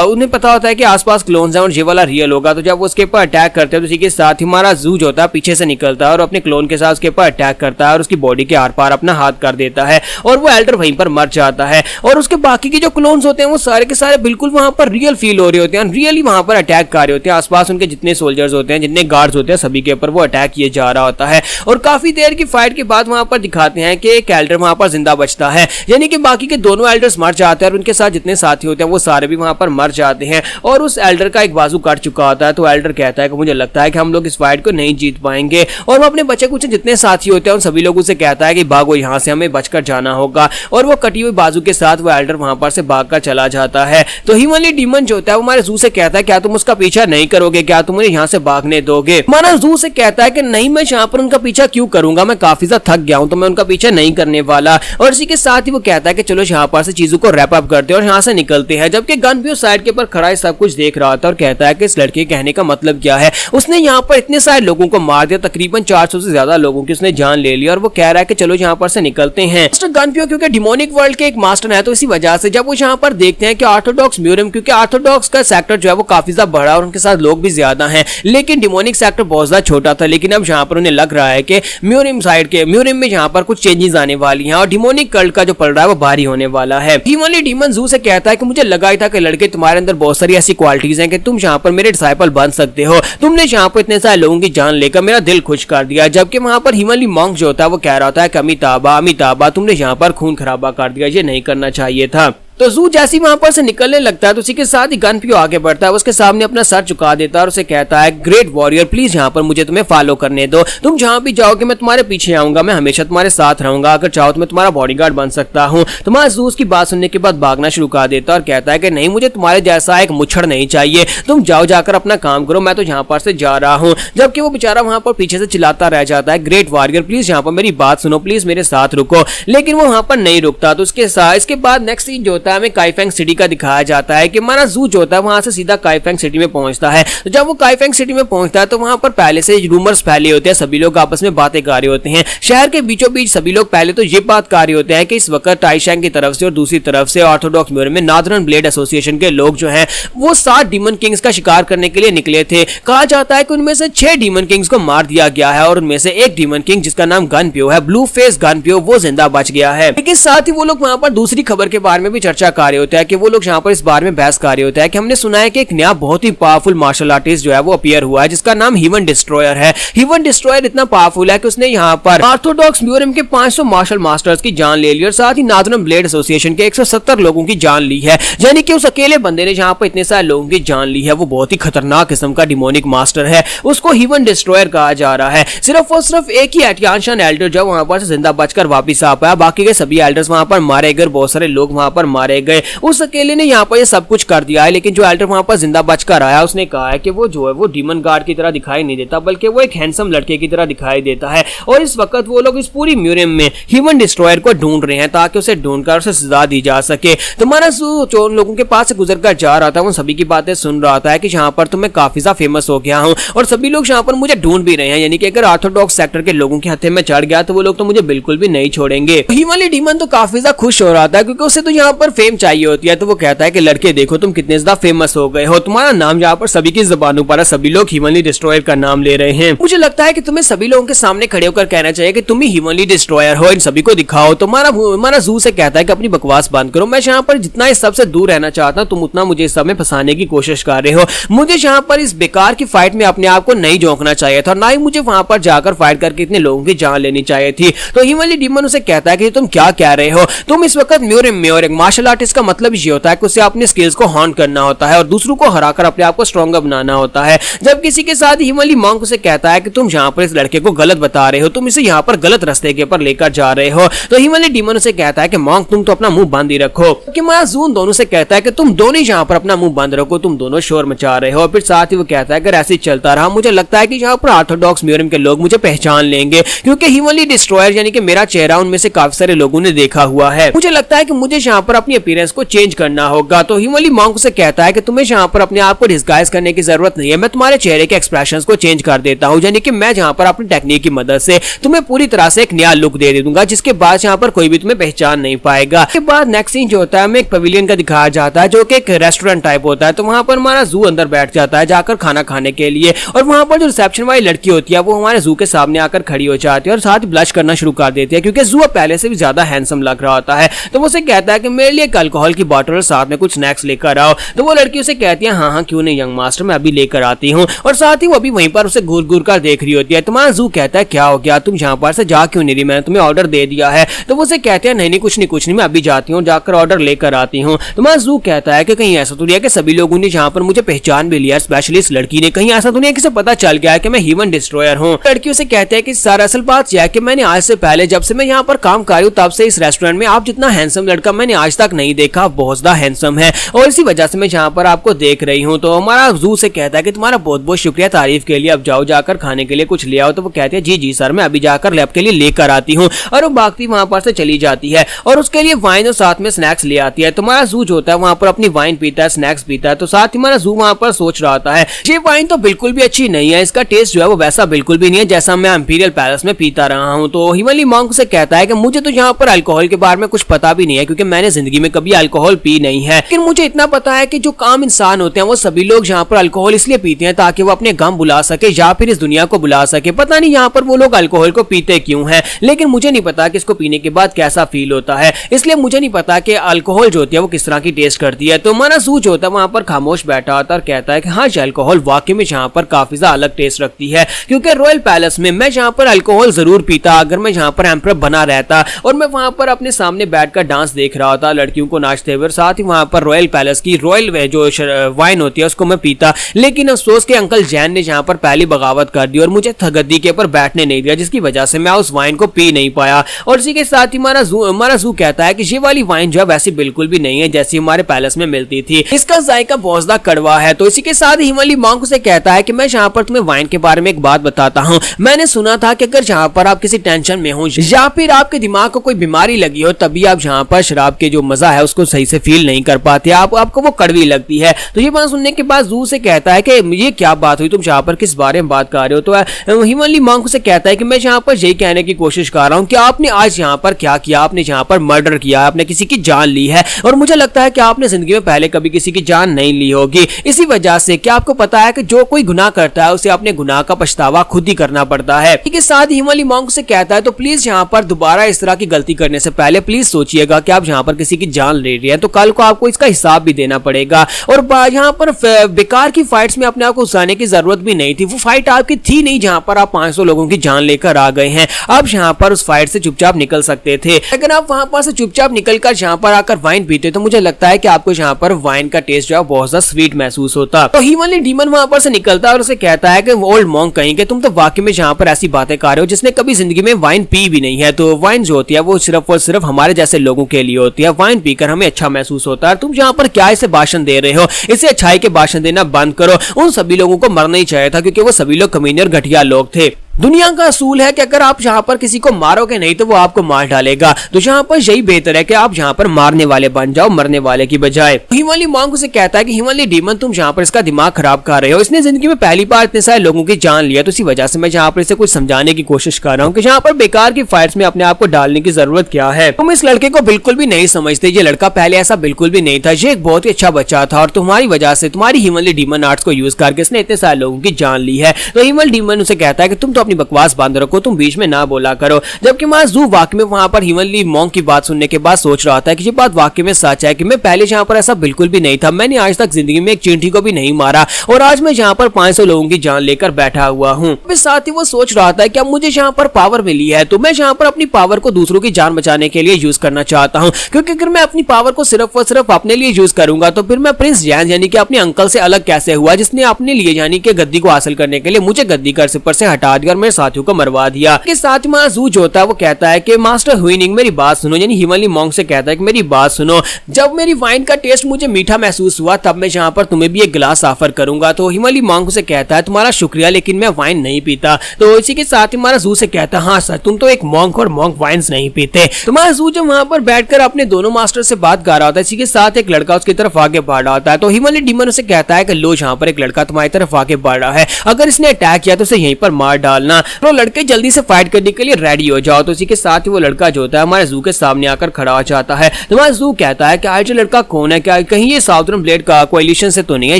उन्हें पता होता है कि आसपास क्लोन्स हैं और ये वाला रियल होगा। तो जब वो उसके ऊपर अटैक करते हैं तो इसी के साथ ही हमारा ज़ू जो होता है पीछे से निकलता है और अपने क्लोन के साथ उसके ऊपर अटैक करता है और उसकी बॉडी के आर पार अपना हाथ कर देता है और वो एल्डर वहीं पर मर जाता है। और उसके बाकी के जो क्लोन्स होते हैं वो सारे के सारे बिल्कुल वहां पर रियल फील हो रहे होते हैं, रियली वहां पर अटैक कर रहे होते हैं। आसपास उनके जितने सोल्जर्स होते हैं, जितने गार्ड्स होते हैं, सभी के ऊपर वो अटैक किए जा रहा होता है। और काफी देर की फाइट के बाद वहां पर दिखाते हैं कि एक एल्डर वहां पर जिंदा बचता है, यानी कि बाकी के दोनों एल्डर्स मर जाते हैं और उनके साथ जितने साथी होते हैं वो सारे भी वहां पर मर जाते हैं। और उस एल्डर का एक बाजू कट चुका होता है। तो एल्डर कहता है कि मुझे लगता है कि हम लोग इस फाइट को नहीं जीत पाएंगे। और वो अपने बचे कुछ जितने साथी होते हैं उन सभी लोगों से कहता है कि भागो यहाँ से, हमें बचकर जाना होगा। और वो कटी हुई बाजू के साथ वो एल्डर वहां पर से भागकर चला जाता है। तो हीवनली डीमन जो होता है वो हमारे ज़ू से कहता है क्या तुम उसका पीछा नहीं करोगे, क्या तुम उन्हें यहाँ से भागने दोगे? हमारा ज़ू से कहता है कि नहीं, मैं यहाँ पर उनका पीछा क्यों करूंगा, मैं काफी ज्यादा थक गया हूं, तो मैं उनका पीछा नहीं करने वाला। और इसी के साथ ही वो कहता है कि चलो यहाँ पर से चीजों को रैप अप करते हैं और यहाँ से निकलते हैं। जबकि गनपियो साइड के ऊपर खड़ा है, सब कुछ देख रहा था और कहता है कि इस लड़के कहने का मतलब क्या है, उसने यहाँ पर इतने सारे लोगों को मार दिया, तकरीबन 400 से ज्यादा लोगों की उसने जान ले ली। और वो कह रहा है कि चलो यहाँ पर से निकलते हैं। मास्टर गनपियो क्योंकि डिमोनिक वर्ल्ड के एक मास्टर है, तो इसी वजह से जब वो यहाँ पर देखते हैं कि ऑर्थोडॉक्स म्यूरियम, क्योंकि ऑर्थोडॉक्स का सेक्टर जो है वो काफी ज्यादा बड़ा और उनके साथ लोग भी ज्यादा हैं, लेकिन डिमोनिक सेक्टर बहुत ज्यादा छोटा था। लेकिन अब यहाँ पर उन्हें लग रहा है कि म्यूरियम साइड के म्यूरियम में यहाँ पर कुछ चेंजेस आने वाली हैं और डिमोनिक कल्ट का जो पड़ रहा है वो भारी होने वाला है। हीवनली डीमन ज़ू से कहता है कि मुझे लगा ही था कि लड़के तुम्हारे अंदर बहुत सारी ऐसी क्वालिटीज हैं कि तुम यहाँ पर मेरे डिसाइपल बन सकते हो, तुमने यहाँ पर इतने सारे लोगों की जान लेकर मेरा दिल खुश कर दिया। जबकि वहां पर हीवनली मॉन्क जो होता है वो कह रहा होता है कि अमिताभा तुमने यहाँ पर खून खराबा कर दिया, ये नहीं करना चाहिए था। तो ज़ू जैसे ही वहां पर से निकलने लगता है तो उसी के साथ ही गनपियो आगे बढ़ता है, उसके सामने अपना सर झुका देता है और उसे कहता है ग्रेट वॉरियर प्लीज यहाँ पर मुझे तुम्हें फॉलो करने दो, तुम जहाँ भी जाओगे मैं तुम्हारे पीछे आऊंगा, मैं हमेशा तुम्हारे साथ रहूंगा, अगर चाहो तो मैं तुम्हारा बॉडीगार्ड बन सकता हूँ। तुम्हारा ज़ू उसकी बात सुनने के बाद भागना शुरू कर देता है और कहता है कि नहीं, मुझे तुम्हारे जैसा एक मुच्छड़ नहीं चाहिए, तुम जाओ जाकर अपना काम करो, मैं तो यहाँ पर से जा रहा हूँ। जबकि वो बेचारा वहां पर पीछे से चिल्लाता रह जाता है ग्रेट वॉरियर प्लीज यहाँ पर मेरी बात सुनो, प्लीज मेरे साथ रुको, लेकिन वो वहां पर नहीं रुकता। तो उसके साथ इसके बाद नेक्स्ट सीन जो होता है हमें काइफेंग सिटी का दिखाया जाता है कि हमारा ज़ू जो होता है वहां से सीधा काइफेंग सिटी में पहुंचता है। तो जब वो काइफेंग सिटी में पहुंचता है तो वहां पर पहले से रूमर्स फैले होते हैं, सभी लोग आपस में बातें कर रहे होते हैं। शहर के बीचों बीच सभी लोग पहले तो ये बात कर रहे होते हैं कि इस वक्त टाइशैंग की तरफ से और दूसरी तरफ से ऑर्थोडॉक्स म्यूरियम में नॉर्दर्न ब्लेड एसोसिएशन के लोग जो हैं वो 7 डीमन किंग्स का शिकार करने के लिए निकले थे। कहा जाता है कि उनमें से 6 डीमन किंग्स को मार दिया गया है और उनमें से एक डीमन किंग जिसका नाम गनपियो है, ब्लू फेस गनपियो, वो जिंदा बच गया है। लेकिन साथ ही वो लोग वहां पर दूसरी खबर के बारे में भी चर्चा कर रहे होते हैं कि वो लोग यहाँ पर इस बारे में बहस कर रहे होता है कि हमने सुना है कि एक नया बहुत ही पावरफुल मार्शल आर्टिस्ट जो है वो अपीयर हुआ है जिसका नाम हीवन डिस्ट्रॉयर है। हीवन डिस्ट्रॉयर इतना पावरफुल है कि उसने यहाँ पर ऑर्थोडॉक्स म्यूरियम के 500 मार्शल मास्टर्स की जान ले ली और साथ ही नॉर्दर्न ब्लेड एसोसिएशन के 170 लोगों की जान ली है। यानी कि उस अकेले बंदे ने जहाँ पर इतने सारे लोगों की जान ली है वो बहुत ही खतरनाक किस्म का डिमोनिक मास्टर है, उसको हीवन डिस्ट्रॉयर कहा जा रहा है। सिर्फ और सिर्फ एक ही टियानशान एल्डर जो वहां पर जिंदा बचकर वापिस आ पाया, बाकी के सभी एल्डर्स वहां पर मारे गए, बहुत सारे लोग वहां पर मारे गए। उस अकेले ने यहाँ पर ये सब कुछ कर दिया है, लेकिन जो एल्डर वहाँ पर जिंदा बचकर आया उसने कहा है कि वो जो है वो डीमन गार्ड की तरह दिखाई नहीं देता, बल्कि वो एक हैंडसम लड़के की तरह दिखाई देता है। और इस वक्त वो लोग इस पूरी म्यूजियम में ह्यूमन डिस्ट्रॉयर को ढूंढ रहे हैं ताकि उसे ढूंढकर उसे सजा दी जा सके। तुम्हारा जो लोगों के पास से गुजरकर जा रहा था वो सभी की बातें सुन रहा था कि यहाँ पर तो मैं काफी ज्यादा फेमस हो गया हूँ और सभी लोग यहाँ पर मुझे ढूंढ भी रहे हैं, यानी कि अगर ऑर्थोडॉक्स सेक्टर के लोगों के हत्थे में चढ़ गया तो वो लोग तो मुझे बिल्कुल भी नहीं छोड़ेंगे। ह्यूमन डीमन तो काफी ज्यादा खुश हो रहा था क्योंकि उसे तो यहाँ पर फेम चाहिए होती है। तो वो कहता है कि लड़के देखो तुम कितने ज्यादा फेमस हो गए हो, तुम्हारा नाम यहाँ पर सभी की जुबानों पर है, सभी लोग ह्यूमनली डिस्ट्रॉयर का नाम ले रहे हैं। मुझे लगता है कि तुम्हें सभी लोगों के सामने खड़े होकर कहना चाहिए कि तुम ही ह्यूमनली डिस्ट्रॉयर हो, इन सभी को दिखाओ। तुम्हारा जू से कहता है कि अपनी बकवास बंद करो, मैं यहाँ पर जितना इस सबसे दूर रहना चाहता हूँ तुम उतना मुझे इस सब में फंसाने की कोशिश कर रहे हो। मुझे यहाँ पर इस बेकार की फाइट में अपने आप को नहीं झोंकना चाहिए था, ना ही मुझे वहां पर जाकर फाइट करके इतने लोगों की जान लेनी चाहिए थी। तो ह्यूमनली डीमन उसे कहता है कि तुम क्या कह रहे हो, तुम इस वक्त म्यूजियम में, और एक मार्शल आर्टिस्ट का मतलब ये होता है कि उसे अपने स्किल्स को हॉर्न करना होता है और दूसरों को हराकर अपने आप को स्ट्रॉन्गर बनाना होता है। जब किसी के साथ ह्यूमनली मॉन्क उसे कहता है कि तुम यहाँ पर इस लड़के को गलत बता रहे हो, तुम इसे यहाँ पर गलत रास्ते के ऊपर लेकर जा रहे हो। तो ह्यूमनली डीमन उसे कहता है कि मॉन्क तुम तो अपना मुंह बंद ही रखो। कि माजून दोनों से कहता है कि तुम दोनों यहाँ पर अपना मुंह बंद रखो, तुम दोनों शोर मचा रहे हो। फिर साथ ही वो कहता है अगर ऐसे चलता रहा मुझे लगता है कि यहाँ पर ऑर्थोडॉक्स म्यूजियम के लोग मुझे पहचान लेंगे, क्योंकि ह्यूमनली डिस्ट्रॉयर यानी कि मेरा चेहरा उनमें से काफी सारे लोगों ने देखा हुआ है। मुझे लगता है कि मुझे यहाँ पर अपनी अपीयरेंस को चेंज करना होगा। तो ह्यूमनली मॉन्क से कहता है कि तुम्हें यहाँ पर अपने आप को डिस्गाइज करने की जरूरत नहीं है, मैं तुम्हारे चेहरे के एक्सप्रेशंस को चेंज कर देता हूँ, यानी कि मैं यहाँ पर अपनी टेक्निक की मदद से तुम्हें पूरी तरह से एक नया लुक दे दूंगा, जिसके बाद यहाँ पर कोई भी तुम्हें पहचान नहीं पाएगा। इसके बाद नेक्स्ट सीन जो होता है हमें एक पवेलियन का दिखाया जाता है जो कि एक रेस्टोरेंट टाइप होता है। तो वहां पर हमारा जू अंदर बैठ जाता है जाकर खाना खाने के लिए, और वहां पर जो रिसेप्शन वाली लड़की होती है वो हमारे जू के सामने आकर खड़ी हो जाती है और साथ ही ब्लश करना शुरू कर देती है, क्योंकि जू पहले से भी ज्यादा हैंडसम लग रहा होता है। तो वो उसे कहता है कि मेरे लिए एक अल्कोहल की बोतल और साथ में कुछ स्नैक्स लेकर आओ। तो वो लड़की उसे कहती है हाँ हाँ क्यों नहीं यंग मास्टर, मैं अभी लेकर आती हूँ। और साथ ही वो अभी वहीं पर उसे घूर घूर कर देख रही होती है। तुम्हारा जू कहता है क्या हो गया, तुम यहाँ पर से जा क्यों नहीं रही, मैंने तुम्हें ऑर्डर दे दिया है। तो वो उसे कहते हैं नहीं नहीं कुछ नहीं मैं अभी जाती हूँ, जाकर ऑर्डर लेकर आती हूँ। तुम्हारा जू कहता है कि कहीं ऐसा तो नहीं है कि सभी लोगों ने यहाँ पर मुझे पहचान भी लिया, स्पेशली इस लड़की ने, कहीं ऐसा तो नहीं है कि पता चल गया है कि मैं ह्यूमन डिस्ट्रॉयर हूँ। लड़की उसे कहते हैं कि सर असल बात यह है कि मैंने आज से पहले जब से मैं यहाँ पर काम कर रही हूँ तब से इस रेस्टोरेंट में आप जितना हैंडसम लड़का मैंने आज तक नहीं देखा, बहुत ज्यादा हैंडसम है और इसी वजह से मैं यहाँ पर आपको देख रही हूँ। तो हमारा जू से कहता है कि तुम्हारा बहुत बहुत शुक्रिया तारीफ के लिए, अब जाओ जाकर खाने के लिए कुछ ले आओ। तो वो कहते हैं जी जी सर मैं अभी जाकर लैब के लिए लेकर आती हूँ, और वो भागती वहां पर से चली जाती है और उसके लिए वाइन और साथ में स्नैक्स ले आती है। तुम्हारा जू जो होता है वहां पर अपनी वाइन पीता है, स्नैक्स पीता है। तो साथ ही हमारा जू वहां पर सोच रहा होता है ये वाइन तो बिल्कुल भी अच्छी नहीं है, इसका टेस्ट जो है वो वैसा बिल्कुल भी नहीं है जैसा मैं इंपीरियल पैलेस में पीता रहा हूँ। तो ह्यूमनली मॉन्क से कहता है कि मुझे तो यहाँ पर अल्कोहल के बारे में कुछ पता भी नहीं है, क्योंकि मैंने जिंदगी में कभी अल्कोहल पी नहीं है, लेकिन मुझे इतना पता है कि जो काम इंसान होते हैं वो सभी लोग यहाँ पर अल्कोहल इसलिए पीते हैं ताकि वो अपने गम बुला सके या फिर इस दुनिया को बुला सके। पता नहीं यहाँ पर वो लोग अल्कोहल को पीते क्यों हैं, लेकिन मुझे नहीं पता कि इसको पीने के बाद कैसा फील होता है, इसलिए मुझे नहीं पता कि अल्कोहल जो होती है वो किस तरह की टेस्ट करती है। तो हमारा जू जो होता है वहां पर खामोश बैठा होता है और कहता है कि हाँ अल्कोहल वाकई में यहाँ पर काफी ज्यादा अलग टेस्ट रखती है, क्योंकि रॉयल पैलेस में मैं यहाँ पर अल्कोहल जरूर पीता अगर मैं यहाँ पर एम्परर बना रहता और मैं वहां पर अपने सामने बैठकर डांस देख रहा होता लड़कियों को नाचते हुए, साथ ही वहां पर रॉयल पैलेस की रॉयल जो वाइन होती है उसको मैं पीता। लेकिन अफसोस के अंकल जैन ने यहाँ पर पहली बगावत कर दी और मुझे गद्दी के ऊपर बैठने नहीं दिया, जिसकी वजह से मैं उस वाइन को पी नहीं पाया। और इसी के साथ ही हमारा जू कहता है कि ये वाली वाइन जो है वैसी बिल्कुल भी नहीं है जैसी हमारे पैलेस में मिलती थी, इसका जायका बहुत ज्यादा कड़वा है। तो इसी के साथ ही ह्यूमनली मॉन्क से कहता है कि मैं यहाँ पर तुम्हें वाइन के बारे में एक बात बताता हूँ। मैंने सुना था कि अगर यहाँ पर आप किसी टेंशन में हो या फिर आपके दिमाग को कोई बीमारी लगी हो तभी आप यहाँ पर शराब के जो मजा है उसको सही से फील नहीं कर पाते, आपको वो कड़वी लगती है। तो ये बात सुनने के बाद जू से कहता है कि ये क्या बात हुई, तुम यहाँ पर किस बारे में बात कर रहे हो। तो ह्यूमनली मॉन्क से कहता है कि मैं यहाँ पर यही कहने की कोशिश कर रहा हूँ कि आपने आज यहाँ पर क्या किया, आपने यहाँ पर मर्डर किया, आपने किसी की जान ली है और मुझे लगता है कि आपने जिंदगी में पहले कभी किसी की जान नहीं ली होगी। इसी वजह से क्या आपको पता है कि जो कोई गुनाह करता है उसे अपने गुनाह का पछतावा खुद ही करना पड़ता है। इसके साथ ह्यूमनली मॉन्क से कहता है तो प्लीज यहाँ पर दोबारा इस तरह की गलती करने से पहले प्लीज सोचिएगा कि आप यहाँ पर किसी की जान ले रही है तो कल को आपको इसका हिसाब भी देना पड़ेगा। और यहाँ पर बेकार की फाइट्स में अपने आप को घुसाने की जरूरत भी नहीं थी, वो फाइट आपकी थी नहीं जहाँ पर आप 500 लोगों की जान लेकर आ गए हैं। आप यहाँ पर उस फाइट से चुपचाप निकल सकते थे, अगर आप वहां पर से चुपचाप निकलकर यहाँ पर आकर वाइन पीते तो मुझे लगता है कि आपको यहाँ पर वाइन का टेस्ट जो है बहुत ज्यादा स्वीट महसूस होता। तो ह्यूमनली डीमन वहां पर से निकलता है और उसे कहता है कि ओल्ड मॉन्क कहेंगे तुम तो वाकई में यहाँ पर ऐसी बातें कर रहे हो जिसने कभी जिंदगी में वाइन पी भी नहीं है। तो वाइन जो होती है वो सिर्फ और सिर्फ हमारे जैसे लोगों के लिए होती है, वाइन वाइन पीकर हमें अच्छा महसूस होता है। तुम यहाँ पर क्या इसे भाषण दे रहे हो? इसे अच्छाई के भाषण देना बंद करो। उन सभी लोगों को मरना ही चाहिए था क्योंकि वो सभी लोग कमीने और घटिया लोग थे। दुनिया का असूल है कि अगर आप यहाँ पर किसी को मारोगे नहीं तो वो आपको मार डालेगा। तो यहाँ पर यही बेहतर है कि आप यहाँ पर मारने वाले बन जाओ, मरने वाले की बजाय। हिमालय मॉन्क उसे कहता है कि हिमालय डीमन, तुम यहाँ पर इसका दिमाग खराब कर रहे हो। इसने जिंदगी में पहली बार इतने सारे लोगों की जान लिया, तो इसी वजह से मैं यहाँ पर इसे कुछ समझाने की कोशिश कर रहा हूँ कि यहाँ पर बेकार की फाइट्स में अपने आप को डालने की जरूरत क्या है। तुम इस लड़के को बिल्कुल भी नहीं समझते। ये लड़का पहले ऐसा बिल्कुल भी नहीं था। ये एक बहुत ही अच्छा बच्चा था और तुम्हारी वजह से, तुम्हारी हिमालय डीमन आर्ट्स को यूज करके इसने इतने सारे लोगों की जान ली है। तो हिमालय डीमन उसे कहता है कि तुम तो अपनी बकवास बंद रखो, तुम बीच में ना बोला करो। जबकि माजू वाकई में वहां पर हिमालय मॉन्क की बात सुनने के बाद सोच रहा था कि ये बात वाकई में सच है कि मैं पहले यहाँ पर ऐसा बिल्कुल भी नहीं था। मैंने आज तक जिंदगी में एक चींटी को भी नहीं मारा और आज मैं यहाँ पर 500 लोगों की जान लेकर बैठा हुआ हूँ। साथ ही वो सोच रहा था कि अब मुझे यहाँ पर पावर मिली है तो मैं यहाँ पर अपनी पावर को दूसरों की जान बचाने के लिए यूज करना चाहता हूँ, क्योंकि अगर मैं अपनी पावर को सिर्फ और सिर्फ अपने लिए यूज करूंगा तो फिर मैं प्रिंस जैन यानी कि अपने अंकल से अलग कैसे हुआ, जिसने अपने लिए यानी कि गद्दी को हासिल करने के लिए मुझे गद्दी का सिपर से हटा दिया और मेरे साथियों को मरवा दिया। के साथ ही माजू जो होता है वो कहता है कि मास्टर हुइनिंग मेरी बात सुनो, यानी हिमालय मॉन्क से कहता है कि मेरी बात सुनो। जब मेरी वाइन का टेस्ट मुझे मीठा महसूस हुआ तब मैं यहाँ पर तुम्हें भी एक गिलास ऑफर करूंगा। तो हिमालय मॉन्क उसे कहता है तुम्हारा शुक्रिया, लेकिन मैं वाइन नहीं पीता। तो इसी के साथ ही माजू से कहता है हाँ सर, तुम तो एक मॉन्क और मॉन्क वाइन्स नहीं पीते। तो माजू जब वहां पर बैठकर अपने दोनों मास्टर से बात कर रहा होता है, इसी के साथ एक लड़का उसकी तरफ आगे बढ़ रहा होता है। तो हिमालय डीमन उसे कहता है कि लो, यहाँ पर एक लड़का तुम्हारी तरफ आगे बढ़ रहा है, अगर इसने अटैक किया तो उसे यहीं पर मार डालना। तो लड़के जल्दी से फाइट करने के लिए रेडी हो जाओ। तो इसी के साथ ही वो लड़का जो होता है हमारे जू के सामने आकर खड़ा हो जाता है। तो हमारा जू कहता है कि आज लड़का कौन है, क्या कहीं ये साउदर्न ब्लेड का कोएलिशन से तो नहीं है